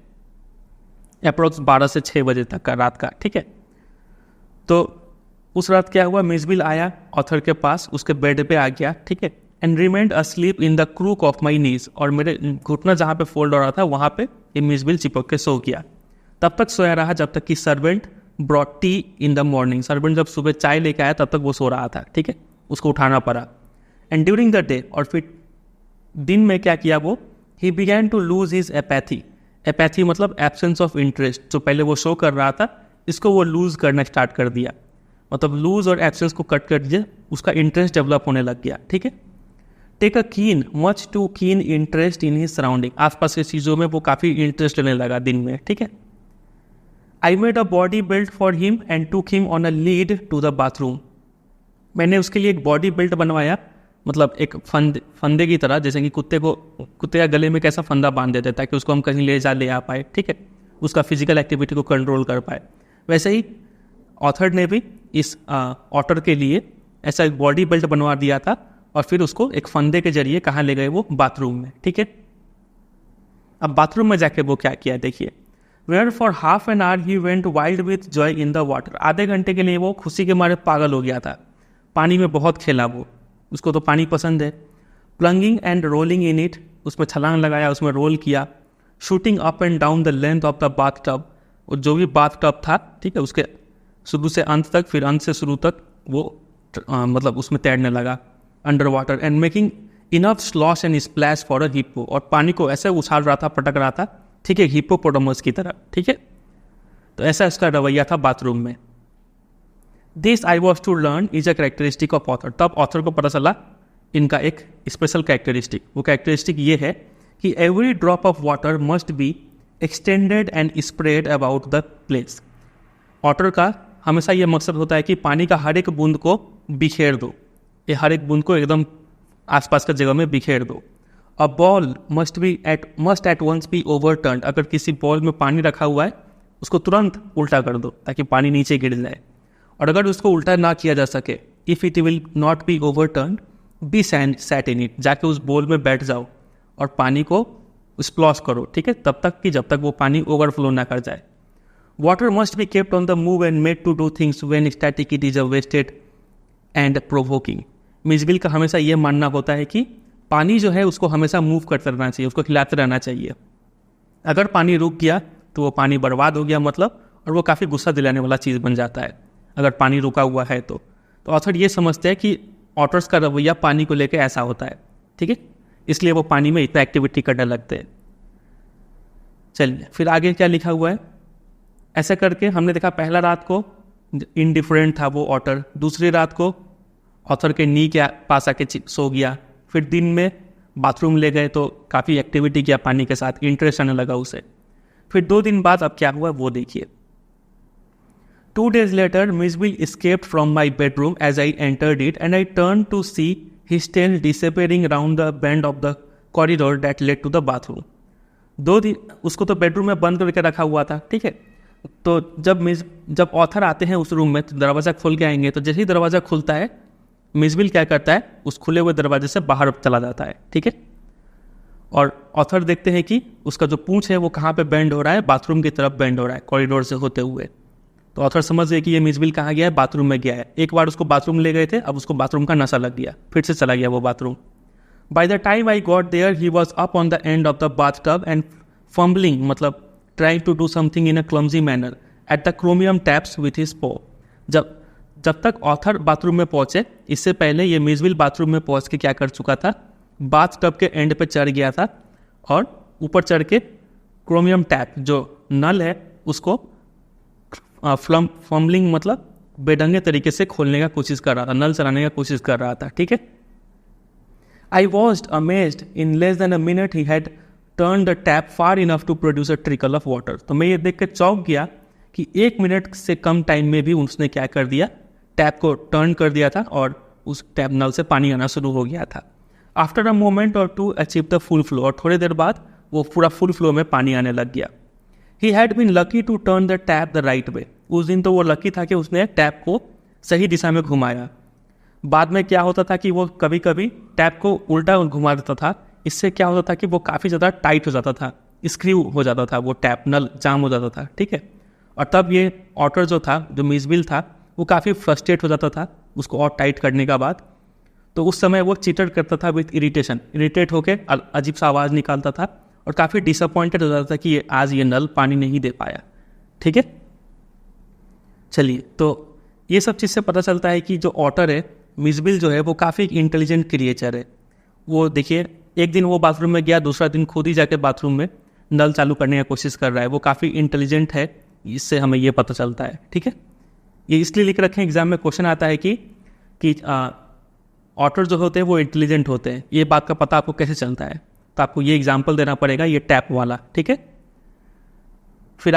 अप्रोक्स 12 से 6 बजे तक का रात का। ठीक है, तो उस रात क्या हुआ, मिजविल आया ऑथर के पास, उसके बेड पे आ गया। ठीक है, and remained asleep in the crook of my knees, और मेरे घुटना जहाँ पे फोल्ड हो रहा था वहाँ पे ये मिजविल चिपक के सो गया। तब तक सोया रहा जब तक कि servant brought T in the morning, servant जब सुबह चाय लेके आया तब तक वो सो रहा था। ठीक है, उसको उठाना पड़ा। एंड ड्यूरिंग द डे, और फिर दिन में क्या किया वो, he began to lose his apathy. Apathy मतलब एब्सेंस ऑफ इंटरेस्ट, जो पहले वो शो कर रहा था इसको वो लूज करना स्टार्ट कर दिया, मतलब लूज और एब्सेंस को कट कर दिया, उसका इंटरेस्ट डेवलप होने लग गया। ठीक है, take a keen, much too keen interest in his surrounding, आसपास की चीज़ों में वो काफ़ी इंटरेस्ट लेने लगा दिन में। ठीक है, I made a body build for him and took him on a lead to the bathroom, मैंने उसके लिए एक बॉडी बिल्ड बनवाया, मतलब एक फंदे की तरह, जैसे कि कुत्ते का गले में कैसा फंदा बांध देते ताकि उसको हम कहीं ले आ पाए। ठीक है, उसका फिजिकल एक्टिविटी को कंट्रोल कर पाए। वैसे ही ऑथर ने भी इस ऑटर के लिए ऐसा एक बॉडी बिल्ड बनवा दिया था, और फिर उसको एक फंदे के जरिए कहाँ ले गए वो, बाथरूम में। ठीक है, अब बाथरूम में जाके वो क्या किया देखिए, where for half an hour he went wild with joy in the water, आधे घंटे के लिए वो खुशी के मारे पागल हो गया था, पानी में बहुत खेला वो, उसको तो पानी पसंद है। प्लंगिंग एंड रोलिंग इन इट, उसमें छलांग लगाया, उसमें रोल किया। Shooting up and down the length of the bath tub, और जो भी बाथ टब था, ठीक है, उसके शुरू से अंत तक, फिर अंत से शुरू तक वो मतलब उसमें तैरने लगा under water, and making enough slosh and splash for a hippo, और पानी को ऐसे उछाल रहा था, पटक रहा था, ठीक है, हिप्पोपोटामस की तरह। ठीक है, तो ऐसा इसका रवैया था बाथरूम में। This I was to learn is a characteristic of author, तब ऑथर को पता चला इनका एक स्पेशल कैरेक्टरिस्टिक, वो कैरेक्टरिस्टिक ये है कि every drop of water must be extended and spread about the place. Otter का हमेशा ये मकसद होता है कि पानी का हर एक बूंद को बिखेर दो, ये हर एक बूंद को एकदम आसपास का जगह में बिखेर दो। A ball must at once be overturned, अगर किसी बॉल में पानी रखा हुआ है उसको तुरंत उल्टा कर दो ताकि पानी नीचे गिर जाए, और अगर उसको उल्टा ना किया जा सके, if it will not be overturned be set in it, जाके उस बॉल में बैठ जाओ और पानी को स्प्लॉश करो। ठीक है, तब तक कि जब तक वो पानी ओवरफ्लो ना कर जाए। Water must be kept on the move and made to do things when static it is a wasted and provoking. Mijbil का हमेशा ये मानना होता है कि पानी जो है उसको हमेशा मूव करते रहना चाहिए, उसको खिलाते रहना चाहिए। अगर पानी रुक गया तो वो पानी बर्बाद हो गया मतलब, और वो काफ़ी गुस्सा दिलाने वाला चीज़ बन जाता है अगर पानी रुका हुआ है तो ऑथर ये समझते हैं कि ऑटर्स का रवैया पानी को लेकर ऐसा होता है। ठीक है, इसलिए वो पानी में इतना एक्टिविटी करने लगते हैं। चलिए फिर आगे क्या लिखा हुआ है, ऐसा करके हमने देखा पहला रात को इनडिफरेंट था वो ऑटर, दूसरी रात को ऑथर के नी के पास आके सो गया, फिर दिन में बाथरूम ले गए तो काफ़ी एक्टिविटी किया पानी के साथ, इंटरेस्ट आने लगा उसे। फिर 2 दिन बाद अब क्या हुआ वो देखिए। 2 days later, Misville escaped from my bedroom as I entered it, and I turned to see his tail disappearing around the bend of the corridor that led to the bathroom. 2 दिन उसको तो बेडरूम में बंद करके रखा हुआ था, ठीक है। तो जब ऑथर आते हैं उस रूम में तो दरवाज़ा खोल के आएंगे, तो जैसे ही दरवाज़ा खुलता है मिसविल क्या करता है, उस खुले हुए दरवाजे से बाहर चला जाता है, ठीक है। और ऑथर देखते हैं कि उसका जो पूंछ है वो कहाँ पे बेंड हो रहा है, बाथरूम की तरफ बेंड हो रहा है कॉरिडोर से होते हुए। तो ऑथर समझ गए कि ये मिसविल कहाँ गया है, बाथरूम में गया है। एक बार उसको बाथरूम ले गए थे, अब उसको बाथरूम का नशा लग गया, फिर से चला गया वो bathroom. By the time I got there he was up on the end of the bath tub and fumbling, मतलब trying to do something in a clumsy manner at the chromium taps with his paw. जब तक ऑथर बाथरूम में पहुंचे, इससे पहले ये मिसविल बाथरूम में पहुंच के क्या कर चुका था, बाथ टब के एंड पे चढ़ गया था और ऊपर चढ़ के क्रोमियम टैप जो नल है उसको फम्बलिंग मतलब बेढंगे तरीके से खोलने का कोशिश कर रहा था, नल चलाने का कोशिश कर रहा था, ठीक है। I was amazed in less than a minute he had turn the tap far enough to produce a trickle of water. तो मैं ये देख कर चौंक गया कि 1 मिनट से कम टाइम में भी उसने क्या कर दिया, टैप को टर्न कर दिया था और उस टैप नल से पानी आना शुरू हो गया था। After a moment or two achieve the full flow, और थोड़ी देर बाद वो पूरा फुल फ्लो में पानी आने लग गया। He had been lucky to turn the tap the right way. उस दिन तो वो लकी था कि उसने टैप को सही दिशा में घुमाया। बाद में क्या होता था कि वो कभी कभी टैप को उल्टा घुमा देता था। इससे क्या होता था कि वो काफ़ी ज़्यादा टाइट हो जाता था, स्क्रू हो जाता था, वो टैप नल जाम हो जाता था, ठीक है। और तब ये ऑटर जो था, जो मिसविल था, वो काफ़ी फ्रस्ट्रेट हो जाता था उसको और टाइट करने का बाद। तो उस समय वो चीटर करता था विथ इरिटेशन, इरिटेट होकर अजीब सा आवाज़ निकालता था और काफ़ी डिसअपॉइंटेड हो जाता था कि आज ये नल पानी नहीं दे पाया, ठीक है। चलिए, तो ये सब चीज़ से पता चलता है कि जो ऑटर है, मिसविल जो है, वो काफ़ी इंटेलिजेंट क्रिएचर है। वो देखिए, एक दिन वो बाथरूम में गया, दूसरा दिन खुद ही जाके बाथरूम में नल चालू करने की कोशिश कर रहा है। वो काफ़ी इंटेलिजेंट है, इससे हमें ये पता चलता है, ठीक है। ये इसलिए लिख रखे हैं, एग्जाम में क्वेश्चन आता है कि ऑटर जो होते हैं वो इंटेलिजेंट होते हैं। ये बात का पता आपको कैसे चलता है, तो आपको ये एग्जाम्पल देना पड़ेगा, ये टैप वाला, ठीक है। फिर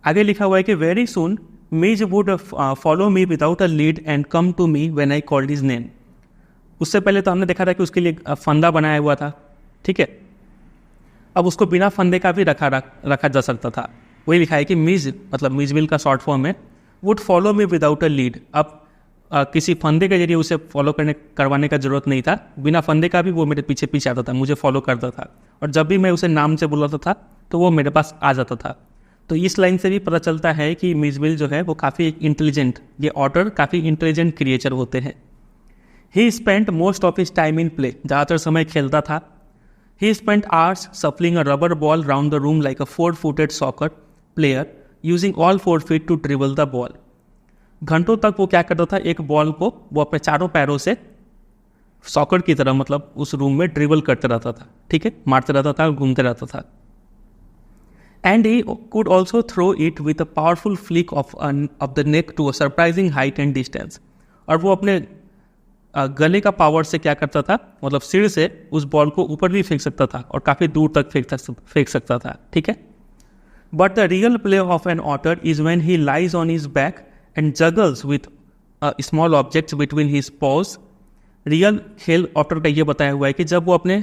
आगे लिखा हुआ है कि very soon Mij would follow me without a lead and come to me when I called his name. उससे पहले तो हमने देखा था कि उसके लिए फंदा बनाया हुआ था, ठीक है। अब उसको बिना फंदे का भी रखा जा सकता था। वही लिखा है कि मिज मतलब मिसविल का शॉर्ट फॉर्म है, would follow me without a lead. अब किसी फंदे के जरिए उसे फॉलो करवाने का जरूरत नहीं था, बिना फंदे का भी वो मेरे पीछे पीछे आता था, मुझे फॉलो करता था, और जब भी मैं उसे नाम से बुलाता था तो वो मेरे पास आ जाता था। तो इस लाइन से भी पता चलता है कि मिसविल जो है वो काफ़ी इंटेलिजेंट, ये ऑटर काफ़ी इंटेलिजेंट क्रिएचर होते हैं। He spent most of his time in play, ज़्यादातर समय खेलता था। He spent hours shuffling a rubber ball round the room like a 4-footed soccer player using all 4 feet to dribble the ball. घंटों तक वो क्या करता था, एक बॉल को वो अपने चारों पैरों से सॉकर की तरह मतलब उस रूम में ड्रिबल करते रहता था, ठीक है, मारते रहता था, घूमते रहता था। And he could also throw it with a powerful flick of the neck to a surprising height and distance. और वो अपने गले का पावर से क्या करता था, मतलब सिर से उस बॉल को ऊपर भी फेंक सकता था और काफ़ी दूर तक फेंक सकता था, ठीक है। But the real play of an otter is when he lies on his back and juggles with small objects between his paws. Real खेल ऑटर का ये बताया हुआ है कि जब वो अपने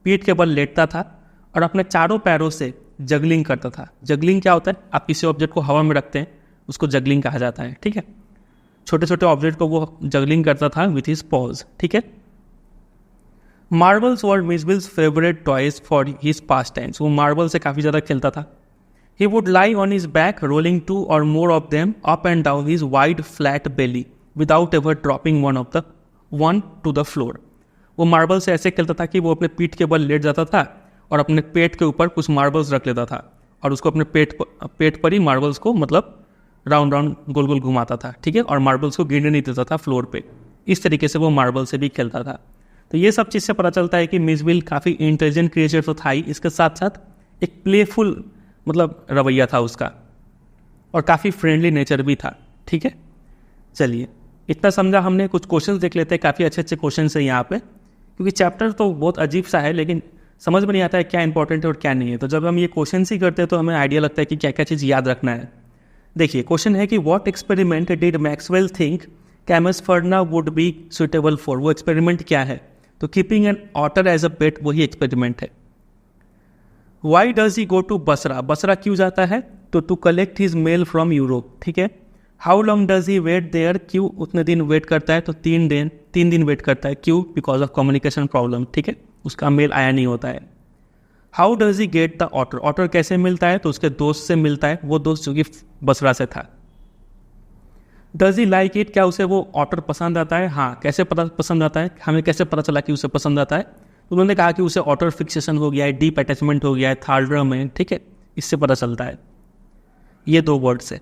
पीठ के बल लेटता था और अपने चारों पैरों से जगलिंग करता था। जगलिंग क्या होता है, आप किसी ऑब्जेक्ट को हवा में रखते हैं, उसको जगलिंग कहा जाता है, ठीक है। छोटे छोटे ऑब्जेक्ट को वो जगलिंग करता था विथ हिज पॉज, ठीक है। Marbles were Mijbil's favourite toys for his pastimes. वो मार्बल से काफ़ी ज़्यादा खेलता था। He would lie on his back, rolling 2 or more of them up and down his wide, flat belly, without ever dropping one to the floor. वो मार्बल से ऐसे खेलता था कि वो अपने पीठ के बल लेट जाता था और अपने पेट के ऊपर कुछ मार्बल्स रख लेता था और उसको अपने पेट पर ही मार्बल्स को मतलब राउंड गोल गोल घुमाता था, ठीक है, और मार्बल्स को गिरने नहीं देता था फ्लोर पे। इस तरीके से वो मार्बल से भी खेलता था। तो ये सब चीज़ से पता चलता है कि मिसविल काफ़ी इंटेलिजेंट क्रिएचर तो था ही, इसके साथ साथ एक प्लेफुल मतलब रवैया था उसका और काफ़ी फ्रेंडली नेचर भी था, ठीक है। चलिए, इतना समझा हमने। कुछ क्वेश्चंस देख लेते हैं, काफ़ी अच्छे क्वेश्चंस हैं यहाँ पे, क्योंकि चैप्टर तो बहुत अजीब सा है लेकिन समझ में नहीं आता है क्या इंपॉर्टेंट है और क्या नहीं है। तो जब हम ये क्वेश्चंस ही करते हैं तो हमें आइडिया लगता है कि क्या क्या चीज़ याद रखना है। देखिए क्वेश्चन है कि what experiment did Maxwell think Camusfearna would be suitable for, वो एक्सपेरिमेंट क्या है? तो keeping an otter as a pet वही एक्सपेरिमेंट है। Why does he go to Basra, Basra क्यों जाता है? तो to collect his mail from Europe, ठीक है। How long does he wait there, क्यों उतने दिन वेट करता है? तो 3 दिन वेट करता है, क्यों? बिकॉज ऑफ कम्युनिकेशन प्रॉब्लम, ठीक है, उसका मेल आया नहीं होता है। How does he get the otter, otter कैसे मिलता है? तो उसके दोस्त से मिलता है, वो दोस्त जो कि बसरा से था। डज ही लाइक इट, क्या उसे वो ऑटर पसंद आता है? हाँ, कैसे पसंद आता है? हमें कैसे पता चला कि उसे पसंद आता है? तो उन्होंने कहा कि उसे ऑटर फिक्सेशन हो गया है, डीप अटैचमेंट हो गया है थार्ड्रा में, ठीक है, इससे पता चलता है। ये 2 वर्ड्स है।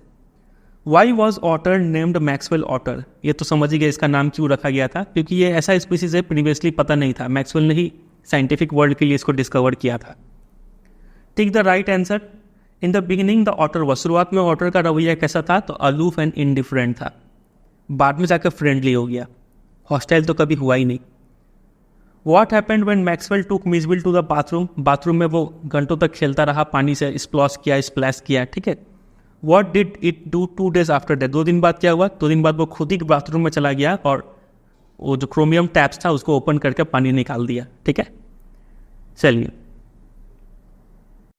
Why was otter named Maxwell otter, ये तो समझ ही गए इसका नाम क्यों रखा गया था, क्योंकि ये ऐसा स्पीसीज है प्रीवियसली पता नहीं था, मैक्सवेल ने ही साइंटिफिक वर्ल्ड के लिए इसको डिस्कवर किया था। Tick the right answer. In the beginning the otter was, शुरुआत में ऑटर का रवैया कैसा था? तो अलूफ एंड इनडिफरेंट था, बाद में जाकर फ्रेंडली हो गया, हॉस्टाइल तो कभी हुआ ही नहीं। वॉट हैपेंड व्हेन मैक्सवेल टूक मिसविल टू द बाथरूम, बाथरूम में वो घंटों तक खेलता रहा, पानी से स्प्लैश किया, ठीक है। What did it do 2 days after that, 2 दिन बाद क्या हुआ? 2 दिन बाद वो खुद ही बाथरूम में चला गया और वो जो क्रोमियम टैप्स था उसको ओपन करके पानी निकाल दिया, ठीक है। चलिए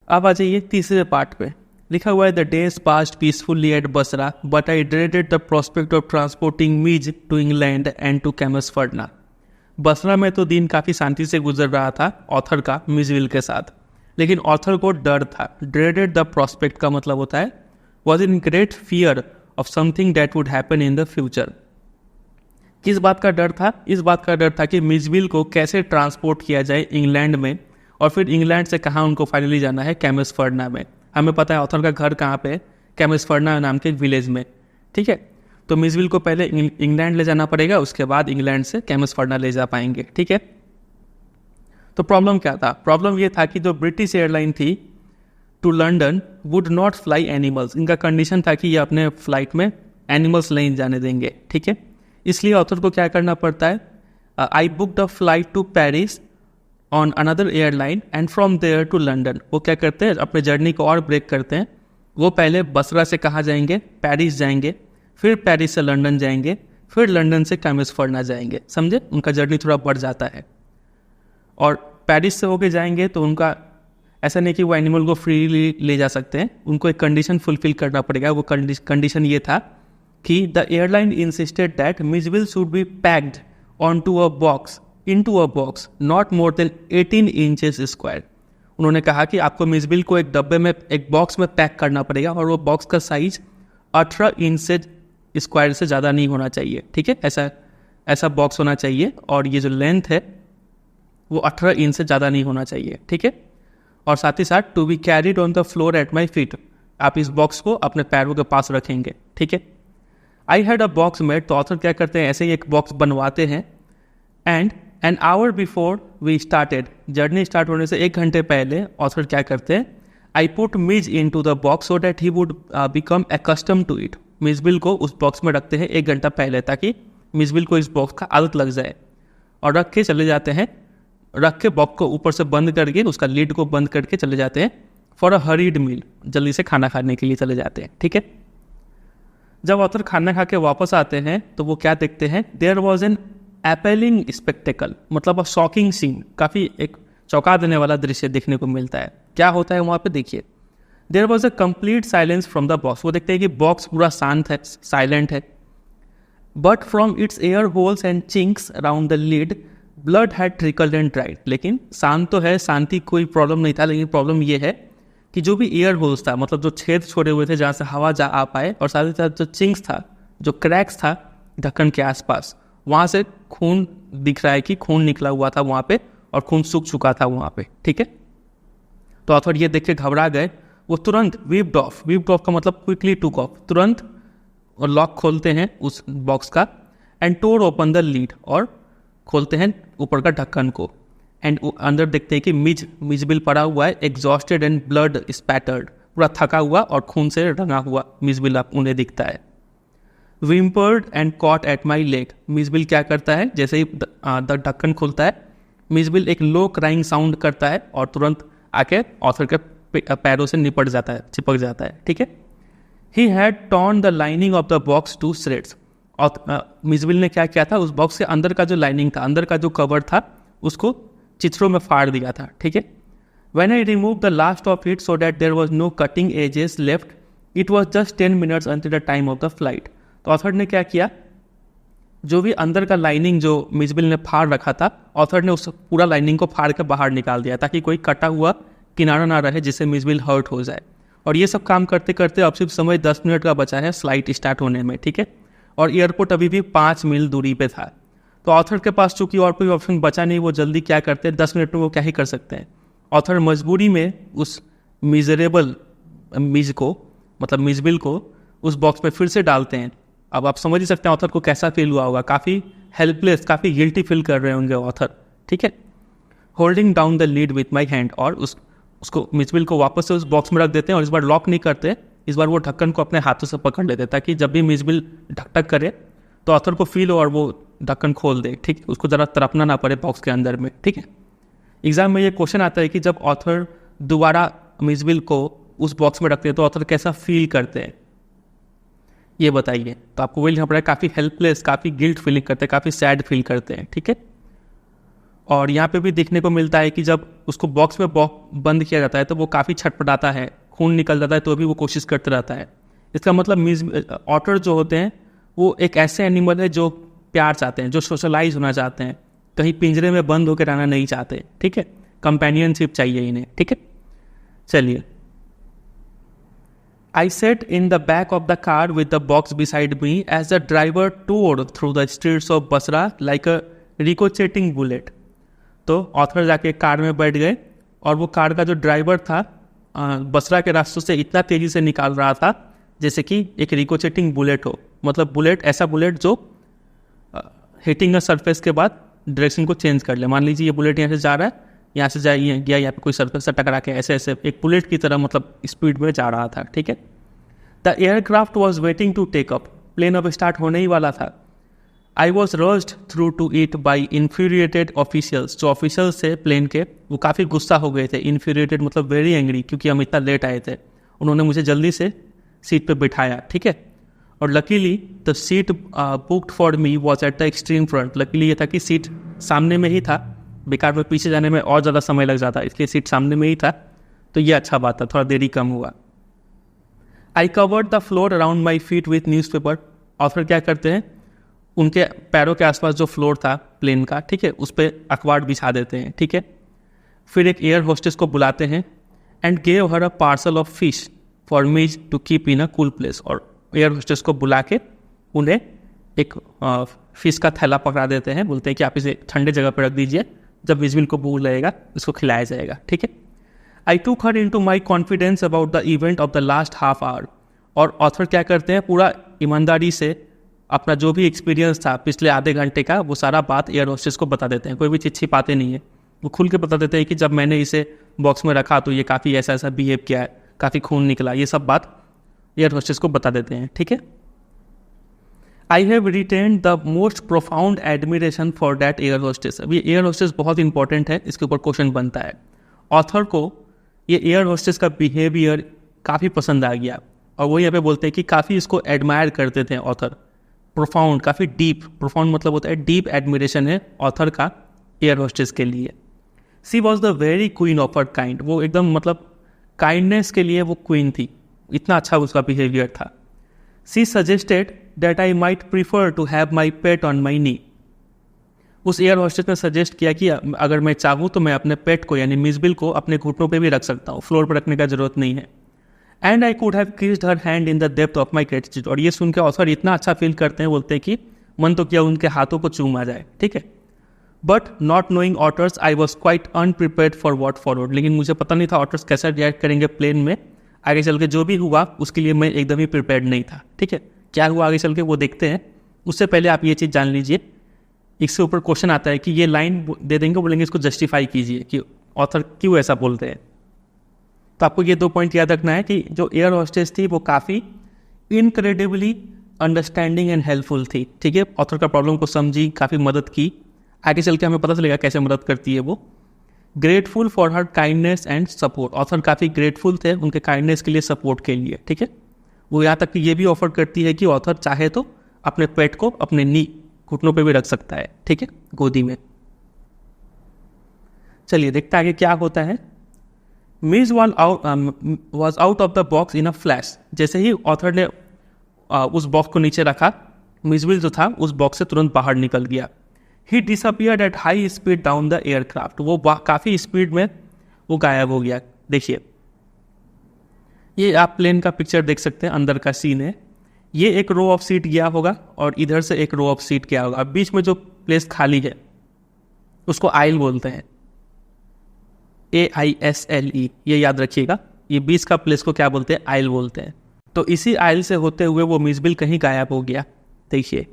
अब आ जाइए तीसरे पार्ट पे। लिखा हुआ है the days passed peacefully at Basra but I dreaded the prospect of transporting Mij to England and to Camusfearna. Basra में तो दिन काफ़ी शांति से गुजर रहा था ऑथर का मिजविल के साथ, लेकिन ऑथर को डर था। ड्रेडेड द प्रोस्पेक्ट का मतलब होता है was in great fear of something that would happen in the future. किस बात का डर था? इस बात का डर था कि मिजविल को कैसे ट्रांसपोर्ट किया जाए इंग्लैंड में, और फिर इंग्लैंड से कहाँ उनको फाइनली जाना है? कैमसफर्ना में। हमें पता है ऑथर का घर कहाँ पे है, कैमसफर्ना नाम के विलेज में, ठीक है। तो मिजविल को पहले इंग्लैंड ले जाना पड़ेगा, उसके बाद इंग्लैंड से कैमसफर्ना ले जा पाएंगे, ठीक है। तो प्रॉब्लम क्या था? प्रॉब्लम ये था कि जो ब्रिटिश एयरलाइन थी to London would not fly animals, इनका कंडीशन था कि ये अपने फ्लाइट में एनिमल्स नहीं जाने देंगे, ठीक है। इसलिए ऑथर को क्या करना पड़ता है? I booked a flight to Paris on another airline and from there to London. वो क्या करते हैं? अपने जर्नी को और ब्रेक करते हैं। वो पहले बसरा से कहाँ जाएंगे? पेरिस जाएंगे, फिर पेरिस से लंदन जाएंगे, फिर लंदन से कैमसफर्ना जाएंगे, समझे? उनका जर्नी थोड़ा बढ़ जाता है। और पेरिस से होके जाएंगे तो उनका ऐसा नहीं कि वो एनिमल को फ्रीली ले जा सकते हैं, उनको एक कंडीशन फुलफिल करना पड़ेगा। वो कंडीशन ये था कि the airline insisted that Mijbil should be packed on to a box not more than 18 inches square. उन्होंने कहा कि आपको मिजविल को एक डब्बे में, एक बॉक्स में पैक करना पड़ेगा, और वो बॉक्स का साइज 18 इंच स्क्वायर से ज़्यादा नहीं होना चाहिए, ठीक है। ऐसा बॉक्स होना चाहिए, और ये जो लेंथ है वो 18 इंच से ज़्यादा नहीं होना चाहिए, ठीक है। और साथ ही साथ to be carried on the floor at my feet, आप इस बॉक्स को अपने पैरों के पास रखेंगे, ठीक है। I had a box made, तो ऑथर क्या करते हैं? ऐसे ही एक बॉक्स बनवाते हैं। And an hour before we started, journey start होने से 1 घंटे पहले ऑथर क्या करते हैं? I put Mij in to the box so that he would become accustomed to it. Mijbil को उस बॉक्स में रखते हैं 1 घंटा पहले, ताकि मिजविल को इस बॉक्स का आदत लग जाए, और रख के चले जाते हैं। रख के बॉक्स को ऊपर से बंद करके, उसका लीड को बंद करके चले जाते हैं फॉर अ हरीड मील, जल्दी से खाना खाने के लिए चले जाते हैं, ठीक है। जब ऑथर खाना खा के वापस आते हैं तो वो क्या देखते हैं? देयर वॉज एन एपेलिंग स्पेक्टेकल, मतलब अ शॉकिंग सीन, काफ़ी एक चौंका देने वाला दृश्य देखने को मिलता है। क्या होता है वहाँ पे? देखिए, there was a complete silence from the box. वो देखते हैं कि बॉक्स पूरा शांत है, साइलेंट है, but from its air holes and chinks around the lid blood had trickled and dried. लेकिन शांत तो है, शांति कोई प्रॉब्लम नहीं था, लेकिन प्रॉब्लम ये है कि जो भी एयर होल्स था, मतलब जो छेद छोड़े हुए थे जहाँ से हवा जा आ पाए, और साथ ही साथ जो चिंक्स था, जो क्रैक्स था ढक्कन के आसपास, वहाँ से खून दिख रहा है कि खून निकला हुआ था वहाँ पे, और खून सूख चुका था वहाँ पे, ठीक है। तो ऑथर ये देख के घबरा गए। वो तुरंत विप्ड ऑफ का मतलब क्विकली टुक ऑफ, तुरंत और लॉक खोलते हैं उस बॉक्स का, and tore open the lid, और खोलते हैं ऊपर का ढक्कन को, एंड अंदर देखते हैं कि मिजविल पड़ा हुआ है, एग्जॉस्टेड एंड ब्लड स्पैटर्ड, पूरा थका हुआ और खून से रंगा हुआ मिजविल आप उन्हें दिखता है। Whimpered and caught at my leg, Mijbil क्या करता है? जैसे ही ढक्कन खुलता है, मिजविल एक लो क्राइंग साउंड करता है और तुरंत आके ऑथर के पैरों से निपट जाता है, चिपक जाता है, ठीक है। He had torn the lining of the box to shreds. और मिजविल ने क्या किया था, उस बॉक्स के अंदर का जो लाइनिंग था, अंदर का जो कवर था, उसको चित्रों में फाड़ दिया था, ठीक है। When I removed the last of it so that there was no cutting edges left, it was just 10 minutes until the time of the flight. तो ऑथर ने क्या किया, जो भी अंदर का लाइनिंग जो मिजबिल ने फाड़ रखा था, ऑथर ने उस पूरा लाइनिंग को फाड़ के बाहर निकाल दिया ताकि कोई कटा हुआ किनारा ना रहे जिससे मिजबिल हर्ट हो जाए। और ये सब काम करते करते अब सिर्फ समय 10 मिनट का बचा है फ्लाइट स्टार्ट होने में, ठीक है। और एयरपोर्ट अभी भी 5 मील दूरी पे था। तो ऑथर के पास चूंकि और कोई ऑप्शन बचा नहीं, वो जल्दी क्या करते हैं, 10 मिनट में वो क्या ही कर सकते हैं। ऑथर मजबूरी में उस मिजरेबल मिज को, मतलब मिजबिल को उस बॉक्स में फिर से डालते हैं। अब आप समझ ही सकते हैं ऑथर को कैसा फील हुआ होगा, काफ़ी हेल्पलेस, काफ़ी गिल्टी फील कर रहे होंगे ऑथर, ठीक है। Holding down the lead with my hand, और उसको मिजबिल को वापस से उस बॉक्स में रख देते हैं और इस बार लॉक नहीं करते, इस बार वो ढक्कन को अपने हाथों से पकड़ लेते हैं ताकि जब भी मिजबिल ढक करे तो ऑथर को फील हो और वो ढक्कन खोल दे, ठीक, उसको ज़रा तड़पना ना पड़े बॉक्स के अंदर में, ठीक है। एग्जाम में ये क्वेश्चन आता है कि जब ऑथर दोबारा मिजबिल को उस बॉक्स में रखते हैं तो ऑथर कैसा फील करते हैं, ये बताइए। तो आपको वही लिखना पड़ेगा, काफ़ी हेल्पलेस, काफ़ी गिल्ट फीलिंग करते हैं, काफ़ी सैड फील करते हैं, ठीक है। और यहाँ पे भी देखने को मिलता है कि जब उसको बॉक्स में बंद किया जाता है तो वो काफ़ी छटपटाता है, खून निकल जाता है तो भी वो कोशिश करते रहता है। इसका मतलब ऑटर जो होते हैं वो एक ऐसे एनिमल है जो प्यार चाहते हैं, जो सोशलाइज होना चाहते हैं, कहीं पिंजरे में बंद होकर रहना नहीं चाहते, ठीक है। कंपेनियनशिप चाहिए इन्हें, ठीक है। चलिए, I sat in the back of the car with the box beside me as the driver toured through the streets of Basra like a ricocheting bullet. तो ऑथर जाके कार में बैठ गए और वो कार का जो ड्राइवर था बसरा के रास्तों से इतना तेज़ी से निकाल रहा था जैसे कि एक रिकोचेटिंग बुलेट हो। मतलब बुलेट, ऐसा बुलेट जो हिटिंग अ सरफेस के बाद डायरेक्शन को चेंज कर ले। मान लीजिए ये बुलेट यहाँ से जा रहा है, यहाँ से जाइए गया, यहाँ पे कोई सरफेस से टकरा के ऐसे ऐसे एक बुलेट की तरह मतलब स्पीड में जा रहा था, ठीक है। The aircraft was waiting to take up, plane अब स्टार्ट होने ही वाला था। I was rushed through to it by infuriated officials, जो ऑफिशियल्स थे प्लेन के वो काफ़ी गुस्सा हो गए थे। इन्फ्यूरिएटेड मतलब वेरी एंग्री, क्योंकि हम इतना लेट आए थे। उन्होंने मुझे जल्दी से सीट पे बिठाया, ठीक है। और luckily the seat booked for me was at the extreme front. Luckily ये था कि सीट सामने में ही था, बेकार में पीछे जाने में और ज़्यादा समय लग जाता, इसलिए सीट सामने में ही था, तो ये अच्छा बात था, थोड़ा देरी कम हुआ। I covered the floor around my feet with news paper. Author क्या करते हैं, उनके पैरों के आसपास जो फ्लोर था प्लेन का, ठीक है, उस पर अखबार बिछा देते हैं, ठीक है। फिर एक एयर होस्टेस को बुलाते हैं and gave her a parcel of fish for Mij to keep in a cool place. और एयर होस्टेस को बुला के उन्हें एक फिश का थैला पकड़ा देते हैं, बोलते हैं कि आप इसे ठंडे जगह पर रख दीजिए, जब मिजबिल को भूख लगेगा इसको खिलाया जाएगा, ठीक है। I took her in to my confidence about the event of the last half hour. और ऑथर क्या करते हैं, पूरा ईमानदारी से अपना जो भी एक्सपीरियंस था पिछले आधे घंटे का वो सारा बात एयर होस्टेस को बता देते हैं। कोई भी चीज़ छिपाते नहीं है, वो खुल के बता देते हैं कि जब मैंने इसे बॉक्स में रखा तो ये काफ़ी ऐसा ऐसा बिहेव किया है, काफ़ी खून निकला, ये सब बात एयर होस्टेस को बता देते हैं, ठीक है। I have retained the most profound admiration for that air hostess. अब ये एयर होस्टेस बहुत इंपॉर्टेंट है, इसके ऊपर क्वेश्चन बनता है। ऑथर को ये एयर होस्टेस का बिहेवियर काफ़ी पसंद आ गया और वो यहाँ पे बोलते हैं कि काफ़ी इसको एडमायर करते थे ऑथर। प्रोफाउंड, काफ़ी डीप, प्रोफाउंड मतलब होता है डीप एडमिरेशन है ऑथर का एयर होस्टेस के लिए। She was the very queen of her kind, वो एकदम मतलब काइंडनेस के लिए वो क्वीन थी, इतना अच्छा उसका बिहेवियर था। She suggested that I might prefer to have my pet on my knee. उस एयर होस्टेस ने सजेस्ट किया कि अगर मैं चाहूँ तो मैं अपने पेट को यानी मिजबिल को अपने घुटनों पे भी रख सकता हूँ, फ्लोर पर रखने का जरूरत नहीं है। And I could have kissed her hand in the depth of my gratitude. और ये सुन के ऑथर इतना अच्छा फील करते हैं, बोलते हैं कि मन तो किया उनके हाथों को चूमा जाए, ठीक है। But not knowing otters I was quite अनप्रिपेयर्ड for what forward. लेकिन मुझे पता नहीं था ऑटर्स कैसा रिएक्ट करेंगे प्लेन में, आगे चल के जो भी हुआ उसके लिए मैं एकदम ही प्रिपेयर्ड नहीं था, ठीक है। क्या हुआ आगे चल के वो देखते हैं, उससे पहले आप ये चीज़ जान लीजिए। इसके ऊपर क्वेश्चन आता है कि ये लाइन दे देंगे, बोलेंगे इसको जस्टिफाई कीजिए कि ऑथर क्यों ऐसा बोलते हैं। तो आपको ये 2 पॉइंट याद रखना है कि जो एयर होस्टेस थी वो काफ़ी इनक्रेडिबली अंडरस्टैंडिंग एंड हेल्पफुल थी, ठीक है। ऑथर का प्रॉब्लम को समझी, काफ़ी मदद की, आगे चल के हमें पता चलेगा कैसे मदद करती है वो। Grateful for her kindness and support, author काफ़ी ग्रेटफुल थे उनके काइंडनेस के लिए, सपोर्ट के लिए, ठीक है। वो यहाँ तक कि ये भी ऑफर करती है कि ऑथर चाहे तो अपने पेट को अपने नी घुटनों पे भी रख सकता है, ठीक है, गोदी में। चलिए देखते आगे क्या होता है। Mij was out of the box in a flash. जैसे ही ऑथर ने उस बॉक्स को नीचे रखा, मिजविल जो था उस बॉक्स से तुरंत बाहर निकल गया। He disappeared at high speed down the aircraft. वो काफ़ी स्पीड में वो गायब हो गया। देखिए ये आप प्लेन का पिक्चर देख सकते हैं, अंदर का सीन है। ये एक रो ऑफ सीट गया होगा और इधर से एक रो ऑफ सीट गया होगा। अब बीच में जो प्लेस खाली है उसको आइल बोलते हैं, AISLE, ये याद रखिएगा। ये बीच का प्लेस को क्या बोलते हैं? आइल बोलते हैं। तो इसी आइल से होते हुए वो मिजबिल कहीं गायब हो गया। देखिए,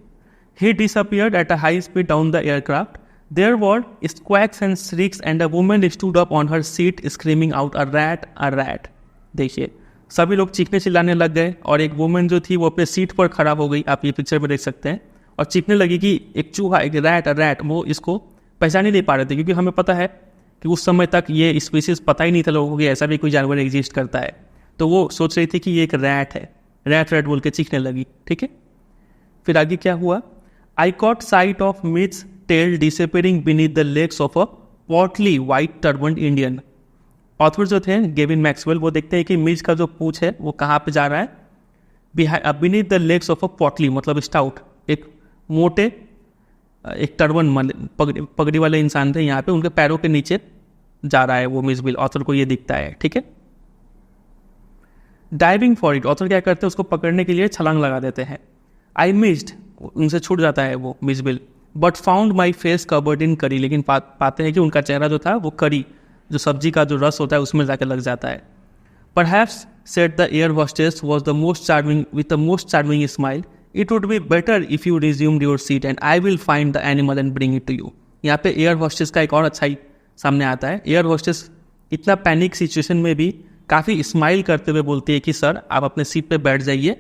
he disappeared at a high speed down the aircraft. There were squawks and shrieks and a woman stood up on her seat screaming out a rat, a rat. देखिए सभी लोग चीखने चिल्लाने लग गए और एक वुमेन जो थी वो अपने सीट पर खड़ा हो गई, आप ये पिक्चर में देख सकते हैं, और चीखने लगी कि एक चूहा, एक रैट, रैट। वो इसको पहचान ही नहीं पा रहे थे क्योंकि हमें पता है कि उस समय तक ये स्पीसीज पता ही नहीं था लोगों को कि ऐसा भी कोई जानवर एग्जिस्ट करता है। तो वो सोच रही थी कि ये एक रैट है, रैट रैट बोल के चीखने लगी, ठीक है। फिर आगे क्या हुआ? I caught sight of Mij tail disappearing beneath the legs of a portly white turbaned Indian. Author जो थे गेविन मैक्सवेल, वो देखते हैं कि मिज का जो पूंछ है वो कहाँ पे जा रहा है? Beneath the legs of a portly मतलब स्टाउट, एक मोटे, एक टर्बन पगड़ी वाले इंसान थे यहाँ पे, उनके पैरों के नीचे जा रहा है वो मिजबिल। ऑथर को ये दिखता है, ठीक है। डाइविंग फॉर इट, ऑथर क्या करते हैं? उसको पकड़ने के लिए छलांग लगा देते हैं। आई मिस्ड, उनसे छूट जाता है वो Mijbil. But found my face covered in करी, लेकिन पाते हैं कि उनका चेहरा जो था वो करी, जो सब्जी का जो रस होता है उसमें जाकर लग जाता है। Perhaps, said the air hostess was the most charming with the most charming smile, it would be better if you resumed your seat and I will find the animal and bring it to you. यहाँ पे एयर होस्टेस का एक और अच्छा ही सामने आता है। एयर होस्टेस इतना पैनिक सिचुएशन में भी काफ़ी स्माइल करते हुए बोलती है कि सर आप अपने सीट पे बैठ जाइए,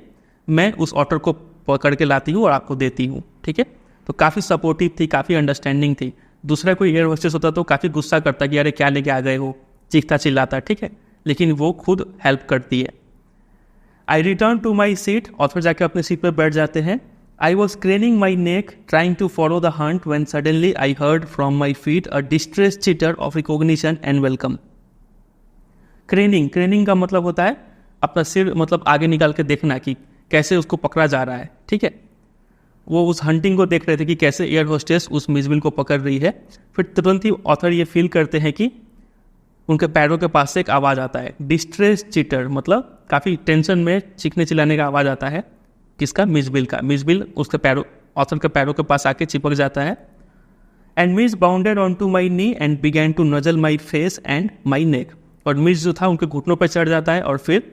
मैं उस ऑटर को पकड़ के लाती हूँ और आपको देती हूँ, ठीक है। तो काफ़ी सपोर्टिव थी, काफ़ी अंडरस्टैंडिंग थी। दूसरा कोई एयर होस्टेस होता तो काफ़ी गुस्सा करता कि अरे क्या लेके आ गए हो, चीखता चिल्लाता, ठीक है, लेकिन वो खुद हेल्प करती है। I return to my seat, author जाके अपने सीट पर बैठ जाते हैं। I was craning my neck trying to follow the hunt when suddenly I heard from my feet a distress chitter of recognition and welcome. Craning का मतलब होता है अपना सिर मतलब आगे निकाल के देखना कि कैसे उसको पकड़ा जा रहा है, ठीक है। वो उस हंटिंग को देख रहे थे कि कैसे एयर होस्टेस उस मिजबिल को पकड़ रही है। फिर तुरंत ही ऑथर ये फील करते हैं कि उनके पैरों के पास से एक आवाज़ आता है, डिस्ट्रेस चिटर, मतलब काफ़ी टेंशन में चीखने चिल्लाने का आवाज़ आता है। किसका? मिजबिल का। मिजबिल उसके पैरों, ऑथर के पैरों के पास आके चिपक जाता है। And Mij bounded on to my knee and began to nuzzle my face and my neck. और मिज जो था उनके घुटनों पर चढ़ जाता है और फिर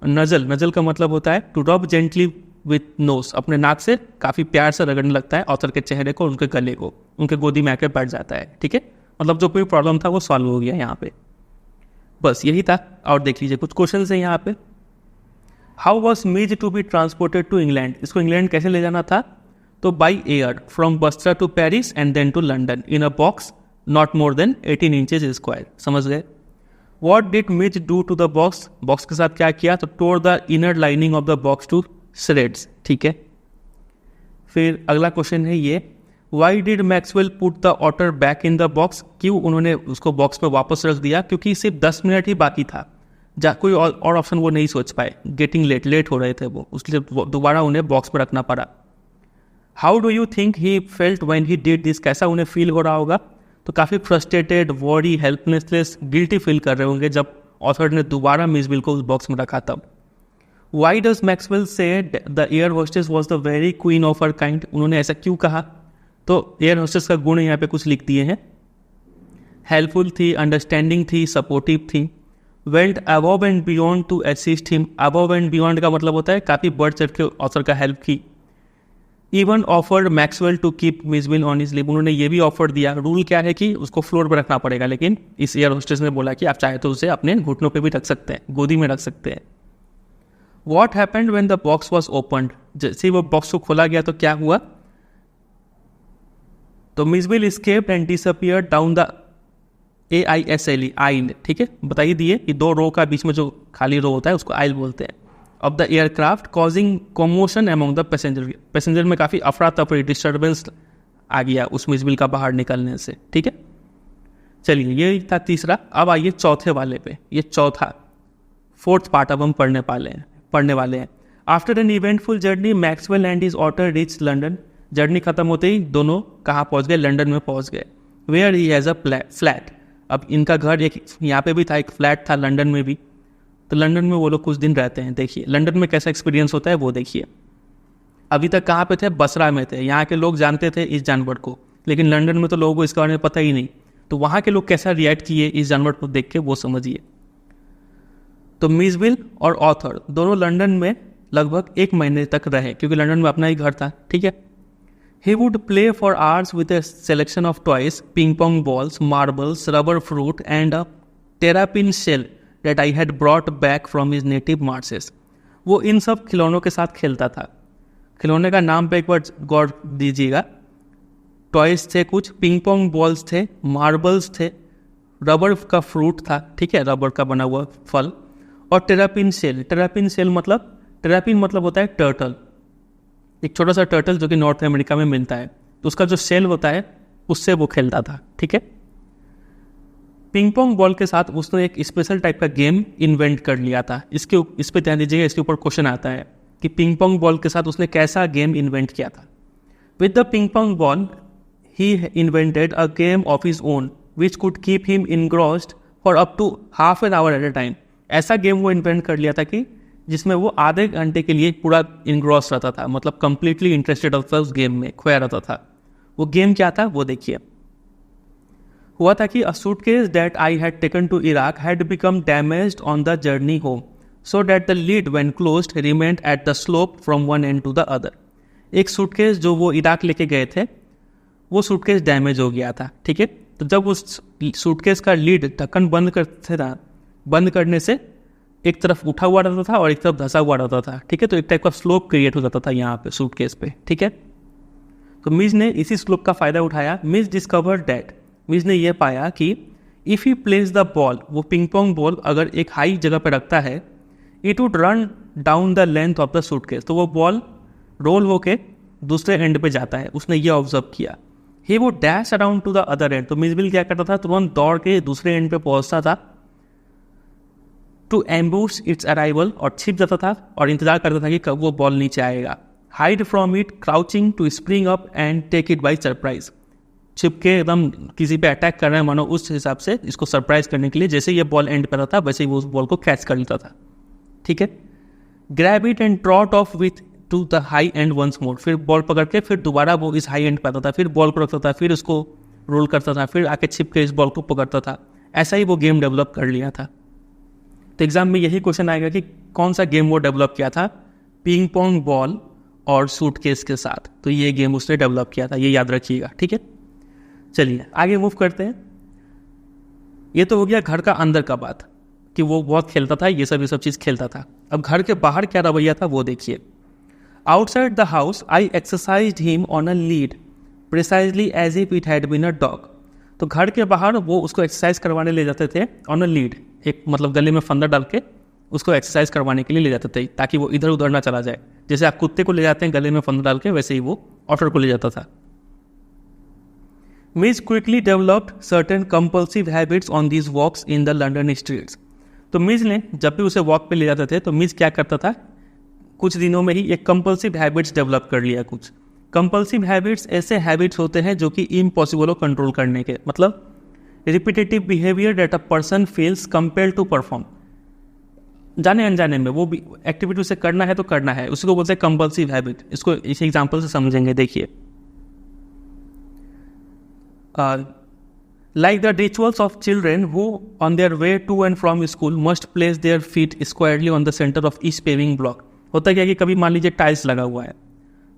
नजल का मतलब होता है to rub gently with knows, अपने नाक से काफ़ी प्यार से रगड़ने लगता है ऑथर के चेहरे को, उनके गले को, उनके गोदी में आके बैठ जाता है, ठीक है। मतलब जो कोई प्रॉब्लम था वो सॉल्व हो गया यहाँ पे। बस यही था। और देख लीजिए कुछ क्वेश्चन है यहाँ पे। How was Mij to be transported to England? इसको इंग्लैंड कैसे ले जाना था? तो by air from Basra to Paris and then to London in a box not more than 18 inches square. समझ गए? What did Mij do to the box? Box के साथ क्या किया? तो tore the inner lining of the box to shreds, ठीक है। फिर अगला क्वेश्चन है ये, why did Maxwell put the otter back in the box? क्यों उन्होंने उसको बॉक्स में वापस रख दिया? क्योंकि सिर्फ 10 मिनट ही बाकी था, कोई और ऑप्शन वो नहीं सोच पाए। गेटिंग लेट हो रहे थे वो, उसलिए दोबारा उन्हें बॉक्स में रखना पड़ा। How do you think he felt when he did this? कैसा उन्हें फील हो रहा होगा? तो काफ़ी फ्रस्ट्रेटेड, वॉरी, हेल्पलेसलेस, गिल्टी फील कर रहे होंगे जब ऑथर ने दोबारा मिजबिल को उस बॉक्स में रखा तब। वाई डज मैक्सवेल से the air hostess was the very queen of her kind? उन्होंने ऐसा क्यों कहा? तो एयर होस्टेस का गुण यहाँ पे कुछ लिख दिए हैं। हेल्पफुल थी, अंडरस्टैंडिंग थी, सपोर्टिव थी, went above and beyond to assist him. Above and beyond का मतलब होता है काफ़ी बढ़ चढ़ के ऑथर का हेल्प की। Even offered Maxwell to keep Mijbil on his lip. उन्होंने ये भी ऑफर दिया। रूल क्या है कि उसको फ्लोर पर रखना पड़ेगा, लेकिन इस एयर होस्टेस ने बोला कि आप चाहे तो उसे अपने घुटनों पर भी रख सकते हैं, गोदी में रख सकते हैं। What happened when the box was opened? जैसे वो बॉक्स को खोला गया तो क्या हुआ? तो Mijbil escaped and disappeared down the AISLE, आइल, ठीक है। बताइए दिए कि दो रो का बीच में जो खाली रो होता है उसको आइल बोलते हैं। Of the aircraft causing commotion among the passenger में काफ़ी अफरा तफरी डिस्टर्बेंस आ गया उस मिसबिल का बाहर निकलने से। ठीक है, चलिए ये था तीसरा। अब आइए चौथे वाले पे, ये चौथा फोर्थ पार्ट अब हम पढ़ने वाले हैं। After an eventful journey Maxwell and his otter reach London. Journey खत्म होते ही दोनों कहाँ पहुँच गए? लंदन में पहुँच गए। Where he has a flat. अब इनका घर एक यहाँ पे भी था, एक फ्लैट था लंदन में भी। तो लंदन में वो लोग कुछ दिन रहते हैं। देखिए लंदन में कैसा एक्सपीरियंस होता है वो देखिए। अभी तक कहाँ पे थे? बसरा में थे। यहाँ के लोग जानते थे इस जानवर को, लेकिन लंदन में तो लोगों को इसके बारे में पता ही नहीं। तो वहाँ के लोग कैसा रिएक्ट किए इस जानवर को देख के वो समझिए। तो मिसविल और ऑथर दोनों लंदन में लगभग 1 महीने तक रहे, क्योंकि लंदन में अपना ही घर था। ठीक है। He would play for hours with a selection of toys, ping pong balls, marbles, rubber fruit and a terrapin shell that I had brought back from his native marshes. वो इन सब खिलौनों के साथ खेलता था। खिलौने का नाम पे एक बार गौर दीजिएगा। टॉयज थे कुछ, पिंग पोंग बॉल्स थे, मार्बल्स थे, रबर का फ्रूट था, ठीक है, रबर का बना हुआ फल, और टेरापिन शेल। टेरापिन मतलब होता है टर्टल, एक छोटा सा टर्टल जो कि नॉर्थ अमेरिका में मिलता है। तो उसका जो शेल होता है उससे वो खेलता था। ठीक है। पिंग पोंग बॉल के साथ उसने एक स्पेशल टाइप का गेम इन्वेंट कर लिया था। इस पे ध्यान दीजिएगा, इसके ऊपर क्वेश्चन आता है कि पिंग पोंग बॉल के साथ उसने कैसा गेम इन्वेंट किया था। With the ping pong ball he invented a game of his own which could keep him engrossed for up to half an hour at a time. ऐसा गेम वो इन्वेंट कर लिया था कि जिसमें वो आधे घंटे के लिए पूरा इनग्रॉस रहता था, मतलब कंप्लीटली इंटरेस्टेड होता था उस गेम में, खोया रहता था। वो गेम क्या था वो देखिए। हुआ था कि a suitcase that I had taken to Iraq had become damaged on the journey home so that the lid when closed remained at the slope from one end to the other. एक सूटकेस जो वो इराक लेके गए थे, वो सूटकेस डैमेज हो गया था। ठीक है। तो जब उस सूटकेस का लीड ढक्कन बंद करने से एक तरफ उठा हुआ रहता था और एक तरफ धंसा हुआ रहता था। ठीक है। तो एक टाइप का स्लोप क्रिएट हो जाता था यहाँ पे सूटकेस पे। ठीक है। तो मिज ने इसी स्लोप का फायदा उठाया। मिज डिस्कवर्ड दैट, मिज ने यह पाया कि if he place the ball, वो पिंग पोंग बॉल अगर एक हाई जगह पे रखता है, it would run down the length of the suitcase. तो वो बॉल रोल होके दूसरे एंड पे जाता है। उसने ये ऑब्जर्व किया। He would dash around two the other and. तो मिजविल क्या करता था? तुरंत दौड़ के दूसरे एंड पे पहुंचता था टू एम्बूश इट्स अराइवल, और छिप जाता था और इंतजार करता था कि कब वो बॉल नीचे आएगा। Hide from it crouching to spring up and take it by surprise. छिप के एकदम किसी पे अटैक कर रहे हैं मानो, उस हिसाब से इसको सरप्राइज करने के लिए जैसे ये बॉल एंड पर था वैसे ही वो उस बॉल को कैच कर लेता था। ठीक है। Grab it and trot off with to the high and once more. फिर बॉल पकड़ के फिर दोबारा वो इस हाई एंड पे आता था, फिर बॉल को रखता था, फिर उसको रोल करता था, फिर आके छिप के इस बॉल को पकड़ता था। ऐसा ही वो गेम डेवलप कर लिया था। तो एग्जाम में यही क्वेश्चन आएगा कि कौन सा गेम वो डेवलप किया था पिंग पोंग बॉल और सूटकेस के साथ। तो ये गेम उसने डेवलप किया था, ये याद रखिएगा। ठीक है। चलिए आगे मूव करते हैं। ये तो हो गया घर का अंदर का बात कि वो बहुत खेलता था, ये सब चीज़ खेलता था। अब घर के बाहर क्या रवैया था वो देखिए। Outside the house I exercised him on a lead precisely as if it had been a dog. तो घर के बाहर वो उसको एक्सरसाइज करवाने ले जाते थे ऑन अ लीड, एक मतलब गले में फंदा डाल के उसको एक्सरसाइज करवाने के लिए ले जाते थे, ताकि वो इधर उधर ना चला जाए। जैसे आप कुत्ते को ले जाते हैं गले में फंदा डाल के, वैसे ही वो ऑटर को ले जाता था। Mij quickly developed certain compulsive habits on these walks in the London streets. तो मिज ने जब भी उसे वॉक पे ले जाते थे तो मिज क्या करता था, कुछ दिनों में ही एक कंपल्सिव हैबिट्स डेवलप कर लिया। कुछ कंपल्सिव हैबिट्स ऐसे हैबिट्स होते हैं जो कि इम्पॉसिबल हो कंट्रोल करने के, मतलब repetitive behaviour that a person feels compelled to perform. जाने अनजाने में वो भी एक्टिविटी उसे करना है तो करना है, उसी को बोलते हैं कंपल्सिव हैबिट। इसको इस एग्जांपल से समझेंगे। देखिए, like the rituals of children who on their way to and from school must place their feet squarely on the center of each paving block। होता क्या कि कभी मान लीजिए टाइल्स लगा हुआ है,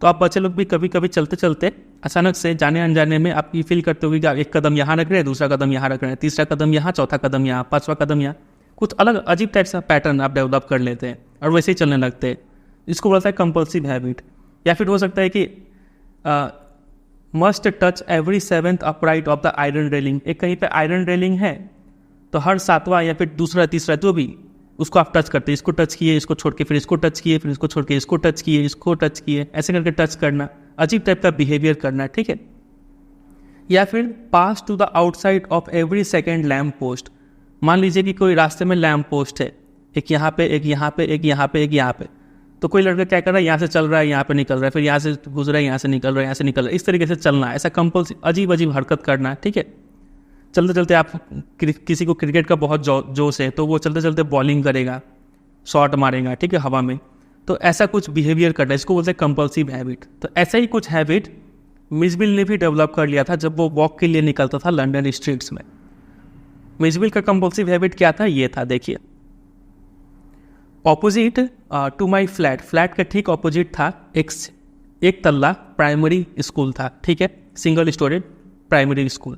तो आप बच्चे लोग भी कभी कभी चलते चलते अचानक से जाने अनजाने में आप ये फील करते होगे कि आप एक कदम यहाँ रख रहे हैं, दूसरा कदम यहाँ रख रहे हैं, तीसरा कदम यहाँ, चौथा कदम यहाँ, पांचवा कदम यहाँ। कुछ अलग अजीब टाइप सा पैटर्न आप डेवलप कर लेते हैं और वैसे ही चलने लगते हैं। इसको बोलता है कंपल्सिव हैबिट। या फिर हो सकता है कि must touch every 7th upright of the iron railing. एक कहीं पे आयरन रेलिंग है तो हर 7वां या फिर दूसरा तीसरा जो भी उसको आप टच करते, इसको टच किए, इसको छोड़ के फिर इसको टच किए, फिर इसको छोड़ के इसको टच किए, इसको टच किए, ऐसे करके टच करना, अजीब टाइप का बिहेवियर करना, ठीक है। या फिर pass to the outside of every second lamp post. मान लीजिए कि कोई रास्ते में लैम्प पोस्ट है, एक यहाँ पे, एक यहाँ पे, एक यहाँ पे, एक यहाँ पे, तो कोई लड़का क्या कर रहा है, यहाँ से चल रहा है, यहाँ पे निकल रहा है, फिर यहाँ से घुस रहा है, यहाँ से निकल रहा है, यहाँ से निकल रहा है, इस तरीके से चलना, ऐसा कंपल्सरी अजीब अजीब हरकत करना, ठीक है। चलते चलते आप किसी को क्रिकेट का बहुत जोश है तो वो चलते चलते बॉलिंग करेगा, शॉट मारेगा, ठीक है, हवा में, तो ऐसा कुछ बिहेवियर करना, इसको बोलते हैं कंपल्सिव हैबिट। तो ऐसा ही कुछ हैबिट मिसबिल ने भी डेवलप कर लिया था जब वो वॉक के लिए निकलता था लंदन स्ट्रीट्स में। मिसबिल का कंपल्सिव हैबिट क्या था, ये था, देखिए, opposite to my flat, flat का ठीक ऑपोजिट था एक तल्ला प्राइमरी स्कूल था, ठीक है, single storeyed primary school.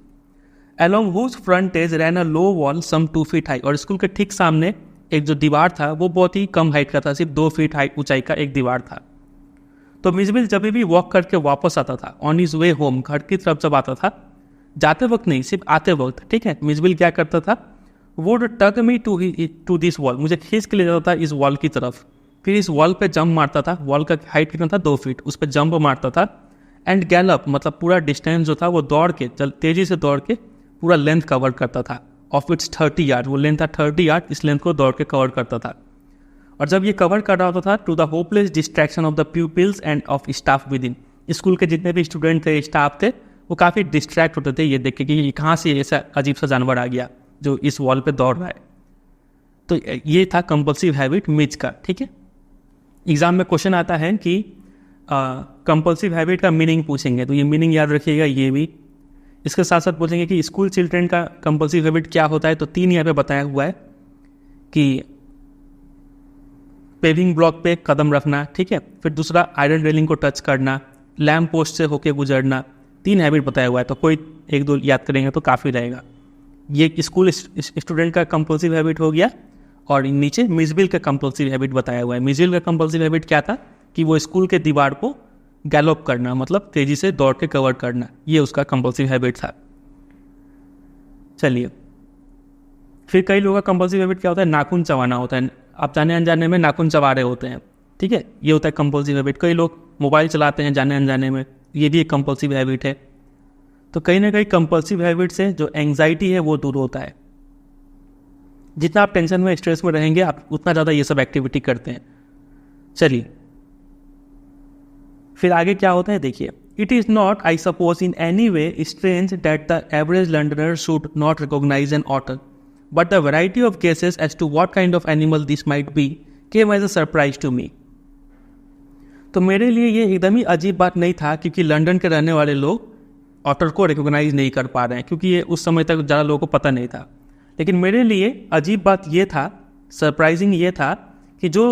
Along whose frontage ran a low wall some 2 feet high, और स्कूल के ठीक सामने एक जो दीवार था वो बहुत ही कम हाइट का था, सिर्फ 2 फीट हाइट ऊंचाई का एक दीवार था। तो मिसबिल जब भी वॉक करके वापस आता था, ऑन हिज वे होम, घर की तरफ जब आता था, जाते वक्त नहीं, सिर्फ आते वक्त, ठीक है, मिसबिल क्या करता था, would tug me to this wall, मुझे खींच के ले जाता था इस वॉल की तरफ, फिर इस वॉल पे जंप मारता था, वॉल का हाइट कितना था, 2 फीट, उस पर जंप मारता था, एंड गैलअप, मतलब पूरा डिस्टेंस जो था वो दौड़ के, तेजी से दौड़ के पूरा लेंथ कवर करता था, ऑफ इट्स 30 यार्ड, वो लेंथ था 30 यार्ड, इस लेंथ को दौड़ के कवर करता था। और जब ये कवर कर रहा होता था, to the hopeless distraction of the pupils and of staff within, school के जितने भी स्टूडेंट थे, स्टाफ थे, वो काफ़ी डिस्ट्रैक्ट होते थे ये देख के कि कहाँ से ऐसा अजीब सा जानवर आ गया जो इस वॉल पे दौड़ रहा है। तो ये था कंपल्सिव हैबिट मिच का, ठीक है। एग्जाम में क्वेश्चन आता है कि कंपल्सिव हैबिट का मीनिंग पूछेंगे, तो ये मीनिंग याद रखिएगा, ये भी इसके साथ साथ पूछेंगे कि स्कूल चिल्ड्रन का कंपल्सिव हैबिट क्या होता है। तो 3 यहाँ पे बताया हुआ है कि पेविंग ब्लॉक पे कदम रखना, ठीक है, फिर दूसरा आयरन रेलिंग को टच करना, लैम्प पोस्ट से होके गुजरना, 3 हैबिट बताया हुआ है। तो कोई 1-2 याद करेंगे तो काफ़ी रहेगा। ये स्कूल स्टूडेंट का कंपल्सिव हैबिट हो गया, और नीचे मिसबिल का कंपल्सिव हैबिट बताया हुआ है। मिसबिल का कंपल्सिव हैबिट क्या था कि वो स्कूल के दीवार को गैलोप करना, मतलब तेजी से दौड़ के कवर करना, ये उसका कंपल्सिव हैबिट था। चलिए, फिर कई लोगों का कंपल्सिव हैबिट क्या होता है, नाखून चबाना होता है, आप जाने अनजाने में नाखून चबा रहे होते हैं, ठीक है, ये होता है कंपल्सिव हैबिट। कई लोग मोबाइल चलाते हैं जाने अनजाने में, ये भी एक कंपल्सिव हैबिट है। तो कहीं ना कहीं कंपल्सिव हैबिट से जो एंग्जाइटी है वो दूर होता है। जितना आप टेंशन में, स्ट्रेस में रहेंगे, आप उतना ज़्यादा ये सब एक्टिविटी करते हैं। चलिए, फिर आगे क्या होता है, देखिए, it is not, I suppose, in any way strange that the average Londoner should not recognise an otter, but the variety of guesses as to what kind of animal this might be came as a surprise to me. तो मेरे लिए ये एकदम ही अजीब बात नहीं था, क्योंकि लंदन के रहने वाले लोग ऑटर को रिकॉग्नाइज नहीं कर पा रहे हैं, क्योंकि ये उस समय तक ज़्यादा लोगों को पता नहीं था। लेकिन मेरे लिए अजीब बात ये था, सरप्राइजिंग ये था कि जो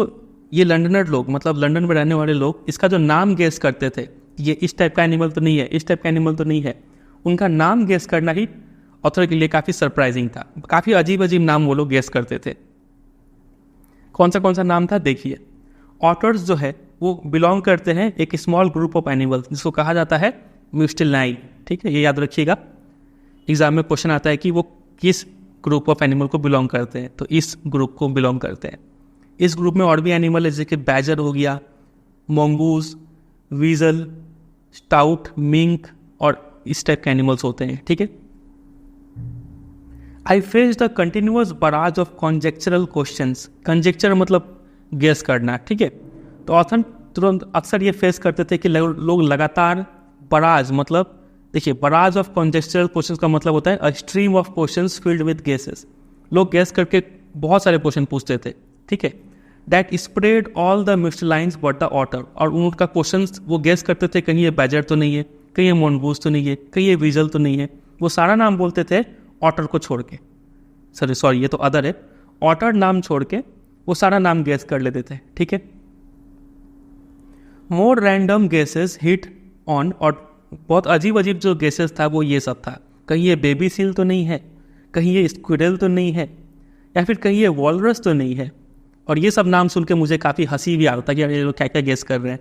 ये लंडनर लोग, मतलब लंदन में रहने वाले लोग, इसका जो नाम गेस करते थे, ये इस टाइप का एनिमल तो नहीं है, इस टाइप का एनिमल तो नहीं है, उनका नाम गेस करना ही ऑथर के लिए काफ़ी सरप्राइजिंग था। काफ़ी अजीब अजीब नाम वो लोग गेस करते थे। कौन सा नाम था, देखिए, ऑटर्स जो है वो बिलोंग करते हैं एक स्मॉल ग्रुप ऑफ एनिमल्स जिसको कहा जाता है म्यूस्टिलाइन, ठीक है, ये याद रखिएगा। एग्जाम में क्वेश्चन आता है कि वो किस ग्रुप ऑफ एनिमल को बिलोंग करते हैं, तो इस ग्रुप को बिलोंग करते हैं। इस ग्रुप में और भी एनिमल है, जैसे कि बैजर हो गया, मोंगूज, वीजल, स्टाउट, मिंक और इस टाइप के एनिमल्स होते हैं, ठीक है। I face the continuous barrage of conjectural questions, conjecture मतलब गेस करना, ठीक है। तो ऑथर तुरंत अक्सर ये फेस करते थे कि लोग लगातार बराज, मतलब देखिए, बराज ऑफ कॉन्जेक्चरल क्वेश्चंस का मतलब होता है a stream of questions filled with guesses. लोग गेस करके बहुत सारे क्वेश्चन पूछते थे, ठीक है। That spread all the mustelines but the otter, और उनका क्वेश्चन वो गेस करते थे, कहीं ये बैजर तो नहीं है, कहीं ये मोनगूज तो नहीं है, कहीं ये वीजल तो नहीं है, वो सारा नाम बोलते थे ऑटर को छोड़ के, सॉरी ये तो अदर है, ऑटर नाम छोड़ के वो सारा नाम गेस कर लेते थे, ठीक है। मोर रैंडम गेसेस हिट ऑन, और बहुत अजीब अजीब जो गेसेस था वो ये सब था, कहीं ये बेबी सील तो नहीं है, कहीं ये स्क्विरल तो नहीं है, या फिर कहीं ये वॉलरस तो नहीं है। और ये सब नाम सुन के मुझे काफ़ी हंसी भी आता था कि ये लोग क्या क्या गेस कर रहे हैं।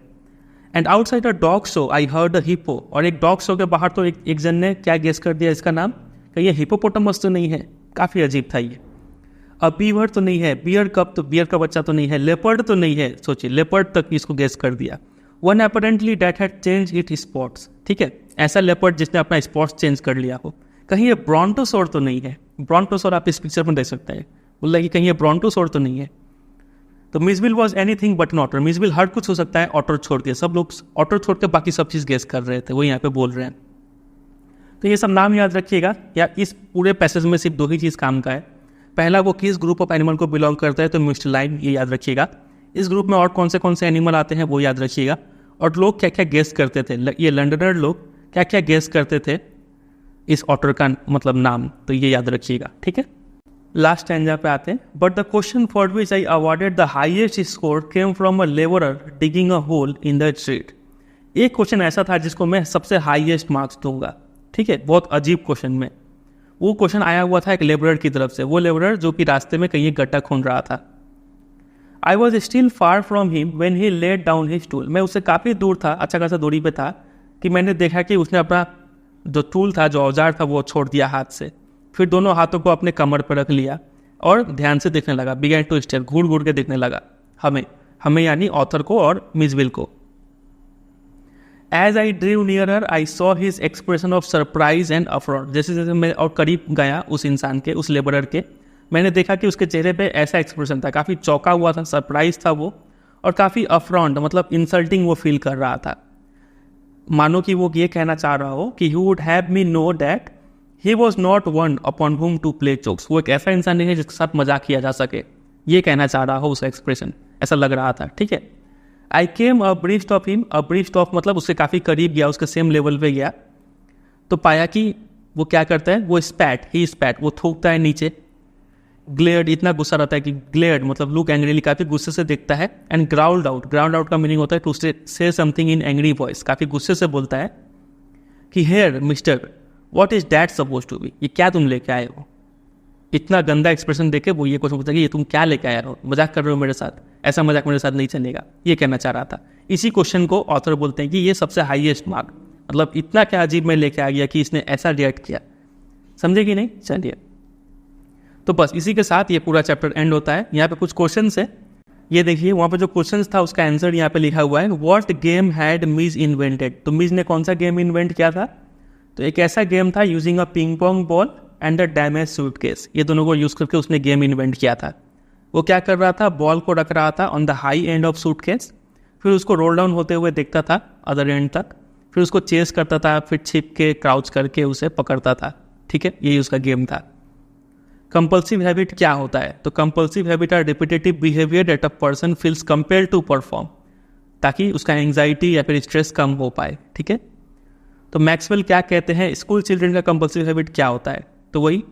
And outside a dog show I heard a hippo, और एक डॉग शो के बाहर तो एक जन ने क्या गेस कर दिया इसका नाम, कहीं ये हिपोपोटामस तो नहीं है, काफ़ी अजीब था ये। अब बीवर तो नहीं है, बियर कप तो बियर का बच्चा तो नहीं है, लेपर्ड तो नहीं है, सोचिए लेपर्ड तक इसको गेस कर दिया। One apparently date had change it spots, ठीक है, ऐसा लेपर्ड जिसने अपना स्पॉट्स चेंज कर लिया हो। कहीं ये ब्रॉन्टोसोर तो नहीं है, ब्रॉन्टोसोर आप इस पिक्चर में देख सकते हैं, बोल रहा है कि कहीं ये ब्रॉन्टोसोर तो नहीं है। तो Mijbil was anything but an otter, Mijbil हर कुछ हो सकता है ऑटर छोड़ के, सब लोग ऑटर छोड़ के बाकी सब चीज़ गेस कर रहे थे, वो यहाँ पे बोल रहे हैं। तो ये सब नाम याद रखिएगा, या इस पूरे पैसेज में सिर्फ 2 ही चीज़ काम का है। पहला, वो किस ग्रुप ऑफ एनिमल को बिलोंग करता है, तो म्यूस्टलाइन, ये याद रखिएगा। इस ग्रुप में और कौन से एनिमल आते हैं वो याद रखिएगा, और लोग क्या क्या गेस करते थे, ये लंडनर लोग क्या क्या गेस करते थे इस ऑटर का मतलब नाम, तो ये याद रखिएगा, ठीक है। लास्ट स्टैंजा पे आते हैं। But the question for which I awarded the highest score came from a labourer digging a hole in the street. एक क्वेश्चन ऐसा था जिसको मैं सबसे हाईएस्ट मार्क्स दूंगा, ठीक है, बहुत अजीब क्वेश्चन में। वो क्वेश्चन आया हुआ था एक लेबरर की तरफ से, वो लेबरर जो कि रास्ते में कहीं गड्ढा खोद रहा था। I was still far from him when he let down his tool, मैं उससे काफ़ी दूर था, अच्छा खासा दूरी पे था, कि मैंने देखा कि उसने अपना जो टूल था, जो औजार था, वो छोड़ दिया हाथ से। फिर दोनों हाथों को अपने कमर पर रख लिया और ध्यान से देखने लगा, बिगैन टू स्टेयर, घूर घूर के देखने लगा हमें यानी ऑथर को और मिसविल को। As I drew nearer I saw his expression of surprise and affront, जैसे जैसे मैं और करीब गया उस इंसान के, उस लेबरर के, मैंने देखा कि उसके चेहरे पे ऐसा एक्सप्रेशन था, काफ़ी चौंका हुआ था, सरप्राइज था वो, और काफ़ी अफ्रॉन्ट मतलब इंसल्टिंग वो फील कर रहा था, मानो कि वो ये कहना चाह रहा हो कि he would have me know that he was not one upon whom to play jokes, वो एक ऐसा इंसान नहीं है जिसके साथ मजाक किया जा सके, ये कहना चाह रहा हो, उसका एक्सप्रेशन ऐसा लग रहा था, ठीक है। I came abreast of him, abreast of मतलब उससे काफ़ी करीब गया, उसके सेम लेवल पे गया, तो पाया कि वो क्या करता है, वो स्पैट, वो थूकता है नीचे। ग्लेयर्ड, इतना गुस्सा रहता है कि ग्लेयर्ड मतलब लुक एंग्रीली, काफ़ी गुस्से से देखता है। एंड ग्राउल्ड आउट का मीनिंग होता है टू से समथिंग इन एंग्री वॉइस, काफ़ी गुस्से से बोलता है कि here mister what is that suppose to be, ये क्या तुम लेके आए हो। इतना गंदा एक्सप्रेशन देके वो ये क्वेश्चन पूछता है कि ये तुम क्या लेके आए हो, मजाक कर रहे हो मेरे साथ, ऐसा मजाक मेरे साथ नहीं चलेगा, ये कहना चाह रहा था। इसी क्वेश्चन को ऑथर बोलते हैं कि ये सबसे हाईएस्ट मार्क, मतलब इतना क्या अजीब में लेके आ गया कि इसने ऐसा रिएक्ट किया, समझे कि नहीं। चलिए, तो बस इसी के साथ ये पूरा चैप्टर एंड होता है। यहाँ पे कुछ क्वेश्चंस है, ये देखिए वहाँ पे जो क्वेश्चंस था उसका आंसर यहाँ पे लिखा हुआ है। What game had Mizo invented, तो मिज ने कौन सा गेम इन्वेंट किया था, तो एक ऐसा गेम था using a ping pong ball and a damage suitcase, ये दोनों को यूज करके उसने गेम इन्वेंट किया था। वो क्या कर रहा था, बॉल को रख रहा था on the high end of suitcase, फिर उसको रोल डाउन होते हुए देखता था अदर एंड तक, फिर उसको चेस करता था, फिर छिप के क्राउच करके उसे पकड़ता था, ठीक है, यही उसका गेम था। कंपल्सिव हैबिट क्या होता है, तो compulsive habit or repetitive behaviour that a person feels compelled to perform, ताकि उसका एंग्जाइटी या फिर स्ट्रेस कम हो पाए, ठीक है। तो मैक्सवेल क्या कहते हैं, स्कूल चिल्ड्रन का कंपल्सिव हैबिट क्या होता है, तो वही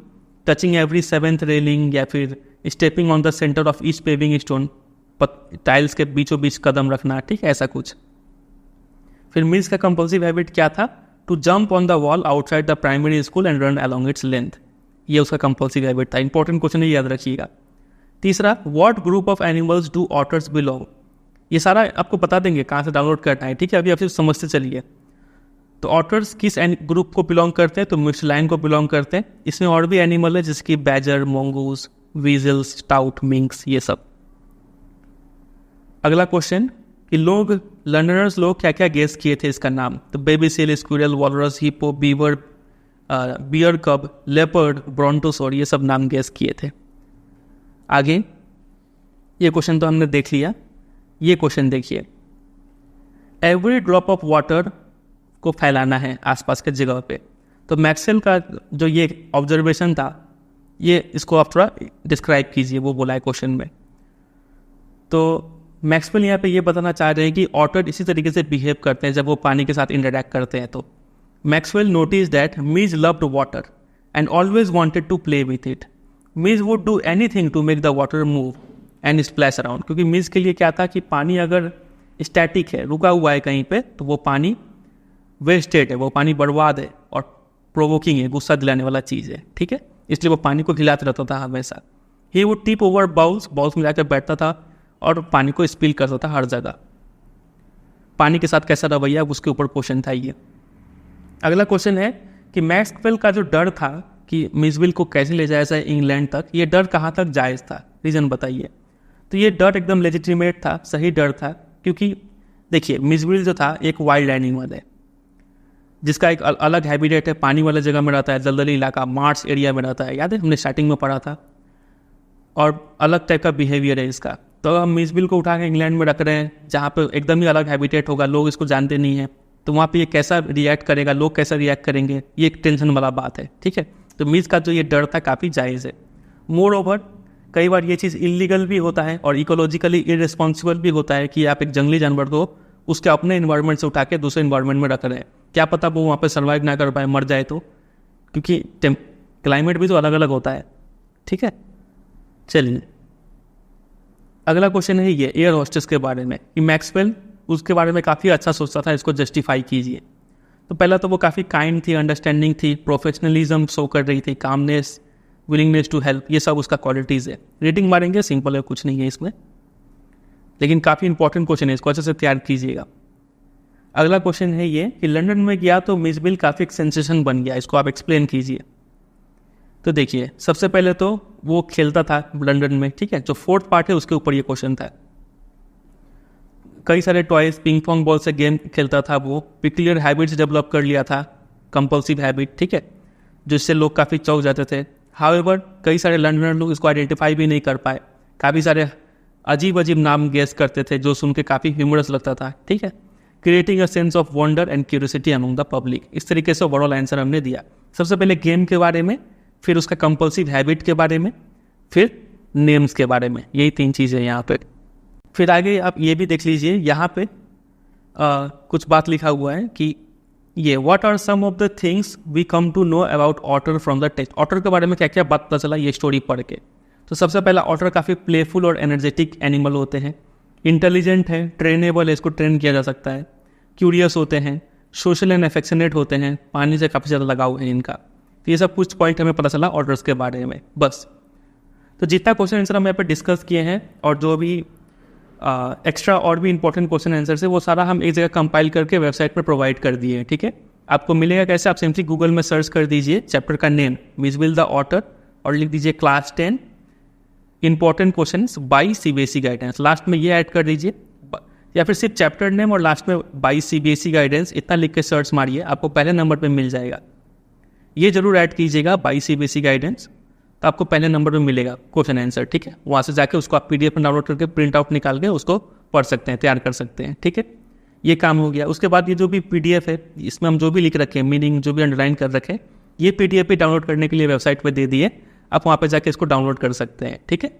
टचिंग एवरी 7th रेलिंग या फिर stepping on the centre of each paving stone, tiles के बीचों बीच कदम रखना, ठीक है, ऐसा कुछ। फिर मिल्स का कंपल्सिव हैबिट क्या था, to jump on the wall outside the primary school and run along its length, ये उसका कंपल्सिव हैबिट था। इंपॉर्टेंट क्वेश्चन है, याद रखिएगा। तीसरा, what group of animals do otters belong, ये सारा आपको बता देंगे कहाँ से डाउनलोड करना है, ठीक है, अभी आप सिर्फ समझते चलिए। तो ऑटर्स किस ग्रुप को बिलोंग करते हैं, तो म्यूस्टलाइन को बिलोंग करते हैं। इसमें और भी एनिमल है जैसे कि बैजर, मोंगूस, वीजल्स, स्टाउट, मिंक्स, ये सब। अगला क्वेश्चन कि लंडनर्स लोग क्या क्या गेस किए थे इसका नाम, तो baby seal, squirrel, walrus, hippo, beaver, bear cub, leopard, brontosaur, ये सब नाम गेस किए थे। आगे ये क्वेश्चन तो हमने देख लिया। ये क्वेश्चन देखिए, एवरी ड्रॉप ऑफ वाटर को फैलाना है आसपास के जगह पे, तो मैक्सवेल का जो ये ऑब्जर्वेशन था, ये इसको आप थोड़ा डिस्क्राइब कीजिए, वो बोला है क्वेश्चन में। तो मैक्सवेल यहाँ पे ये बताना चाह रहे हैं कि ऑटर इसी तरीके से बिहेव करते हैं जब वो पानी के साथ इंटरैक्ट करते हैं। तो Maxwell noticed that Mij loved water and always wanted to play with it. Mij would do anything to make the water move and splash around, क्योंकि मिज के लिए क्या था कि पानी अगर स्टैटिक है, रुका हुआ है कहीं पे, तो वो पानी वेस्टेड है, वो पानी बर्बाद है और प्रोवोकिंग है, गुस्सा दिलाने वाला चीज़ है, ठीक है, इसलिए वो पानी को हिलाते रहता था हमेशा। He would tip over bowls में जाकर बैठता था और पानी को स्पिल करता था हर जगह। पानी के साथ कैसा रवैया, उसके ऊपर क्वेश्चन था ये। अगला क्वेश्चन है कि मैक्सवेल का जो डर था कि मिसविल को कैसे ले जाया जाए इंग्लैंड तक, ये डर कहाँ तक जायज़ था, रीज़न बताइए। तो ये डर एकदम लेजिटिमेट था, सही डर था, क्योंकि देखिए मिसविल जो था एक वाइल्ड एनिमल है जिसका एक अलग हैबिटेट है, पानी वाला जगह में रहता है, दलदली इलाका, मार्स एरिया में रहता है, याद है हमने स्टार्टिंग में पढ़ा था, और अलग टाइप का बिहेवियर है इसका। तो हम मिसविल को उठा के इंग्लैंड में रख रहे हैं जहाँ पे एकदम ही अलग हैबिटेट होगा, लोग इसको जानते नहीं हैं, तो वहाँ पे ये कैसा रिएक्ट करेगा, लोग कैसा रिएक्ट करेंगे, ये एक टेंशन वाला बात है, ठीक है। तो मिस का जो ये डर था काफ़ी जायज़ है। मोर ओवर कई बार ये चीज़ इलीगल भी होता है और इकोलॉजिकली इररिस्पॉन्सिबल भी होता है कि आप एक जंगली जानवर को उसके अपने इन्वायरमेंट से उठा के दूसरे इन्वायरमेंट में रख रहे हैं, क्या पता वो वहाँ पे सर्वाइव ना कर पाए, मर जाए तो, क्योंकि क्लाइमेट भी तो अलग अलग होता है, ठीक है। चलिए अगला क्वेश्चन है ये एयर होस्टेस के बारे में, कि मैक्सवेल उसके बारे में काफ़ी अच्छा सोचता था, इसको जस्टिफाई कीजिए। तो पहला तो वो काफ़ी काइंड थी, अंडरस्टैंडिंग थी, प्रोफेशनलिज्म शो कर रही थी, कामनेस, विलिंगनेस टू हेल्प, ये सब उसका क्वालिटीज़ है। रेटिंग मारेंगे, सिंपल है, कुछ नहीं है इसमें, लेकिन काफ़ी इंपॉर्टेंट क्वेश्चन है, इसको अच्छे से तैयार कीजिएगा। अगला क्वेश्चन है ये कि लंदन में गया तो मिसविल काफ़ी एक सेंसेशन बन गया, इसको आप एक्सप्लेन कीजिए। तो देखिए सबसे पहले तो वो खेलता था लंदन में, ठीक है, जो 4th पार्ट है उसके ऊपर ये क्वेश्चन था। कई सारे टॉयज, पिंग पोंग बॉल से गेम खेलता था, वो पिक्यूलियर हैबिट्स डेवलप कर लिया था, कंपल्सिव हैबिट, ठीक है, जिससे लोग काफ़ी चौंक जाते थे। हाउएवर कई सारे लंडनर लोग इसको आइडेंटिफाई भी नहीं कर पाए, काफ़ी सारे अजीब अजीब नाम गेस करते थे जो सुन के काफ़ी ह्यूमरस लगता था, ठीक है। Creating a sense of wonder and curiosity among the public, इस तरीके से ओवरऑल आंसर हमने दिया। सबसे पहले गेम के बारे में, फिर उसका कंपल्सिव हैबिट के बारे में, फिर नेम्स के बारे में, यही 3 चीज़ें यहाँ पे। फिर आगे आप ये भी देख लीजिए, यहाँ पे कुछ बात लिखा हुआ है कि ये what are some of the things we come to know about otter from the text. Otter के बारे में क्या क्या बात पता चला ये स्टोरी पढ़ के। तो सबसे पहला, ऑटर काफ़ी प्लेफुल और एनर्जेटिक एनिमल होते हैं, इंटेलिजेंट है, ट्रेनेबल है, इसको ट्रेन किया जा सकता है, क्यूरियस होते हैं, सोशल एंड एफेक्शनेट होते हैं, पानी से काफ़ी ज़्यादा लगाव है इनका। तो ये सब कुछ पॉइंट हमें पता चला ऑटर्स के बारे में, बस। तो जितना क्वेश्चन आंसर हम यहाँ पे डिस्कस किए हैं और जो भी एक्स्ट्रा और भी इंपॉर्टेंट क्वेश्चन आंसर है वो सारा हम एक जगह कंपाइल करके वेबसाइट पर प्रोवाइड कर दिए हैं, ठीक है। आपको मिलेगा कैसे, आप सिंपली गूगल में सर्च कर दीजिए चैप्टर का नेम मिसविल द ऑटर और लिख दीजिए class 10 important questions bye CBSE guidance, last में ये ऐड कर दीजिए, या फिर सिर्फ चैप्टर नेम और लास्ट में बाय सीबीएसई गाइडेंस इतना लिख के सर्च मारिए, आपको पहले नंबर पे मिल जाएगा। ये जरूर ऐड कीजिएगा बाय सीबीएसई गाइडेंस, तो आपको पहले नंबर पे मिलेगा क्वेश्चन आंसर, ठीक है। वहाँ से जाके उसको आप पीडीएफ में डाउनलोड करके प्रिंट आउट निकाल के उसको पढ़ सकते हैं, तैयार कर सकते हैं, ठीक है। ये काम हो गया। उसके बाद ये जो भी पीडीएफ है इसमें हम जो भी लिख रखे हैं, मीनिंग जो भी अंडरलाइन कर रखे हैं, ये पीडीएफ भी डाउनलोड करने के लिए वेबसाइट पर दे दिए, आप वहाँ पर जाके इसको डाउनलोड कर सकते हैं, ठीक है।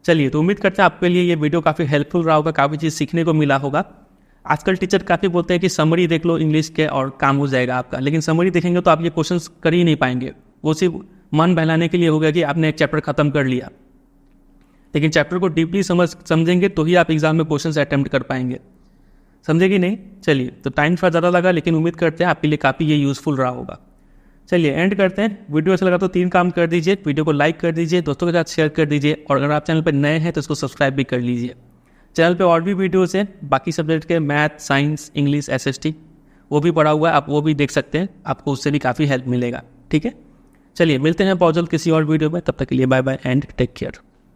चलिए, तो उम्मीद करते हैं आपके लिए ये वीडियो काफ़ी हेल्पफुल रहा होगा, काफ़ी चीज़ सीखने को मिला होगा। आजकल टीचर काफ़ी बोलते हैं कि समरी देख लो इंग्लिश के और काम हो जाएगा आपका, लेकिन समरी देखेंगे तो आप ये क्वेश्चंस कर ही नहीं पाएंगे, वो सिर्फ मन बहलाने के लिए होगा कि आपने एक चैप्टर खत्म कर लिया, लेकिन चैप्टर को डीपली समझेंगे तो ही आप एग्जाम में क्वेश्चंस अटेम्प्ट कर पाएंगे, समझे कि नहीं। चलिए, तो टाइम थोड़ा ज़्यादा लगा, लेकिन उम्मीद करते हैं आपके लिए काफ़ी ये यूज़फुल रहा होगा। चलिए एंड करते हैं। वीडियो अच्छा लगा तो 3 काम कर दीजिए, वीडियो को लाइक कर दीजिए, दोस्तों के साथ शेयर कर दीजिए, और अगर आप चैनल पर नए हैं तो इसको सब्सक्राइब भी कर लीजिए। चैनल पे और भी वीडियोस हैं बाकी सब्जेक्ट के, मैथ, साइंस, इंग्लिश, एसएसटी, वो भी पढ़ा हुआ है, आप वो भी देख सकते हैं, आपको उससे भी काफ़ी हेल्प मिलेगा, ठीक है। चलिए मिलते हैं बहुत जल्द किसी और वीडियो में, तब तक के लिए bye bye and take care.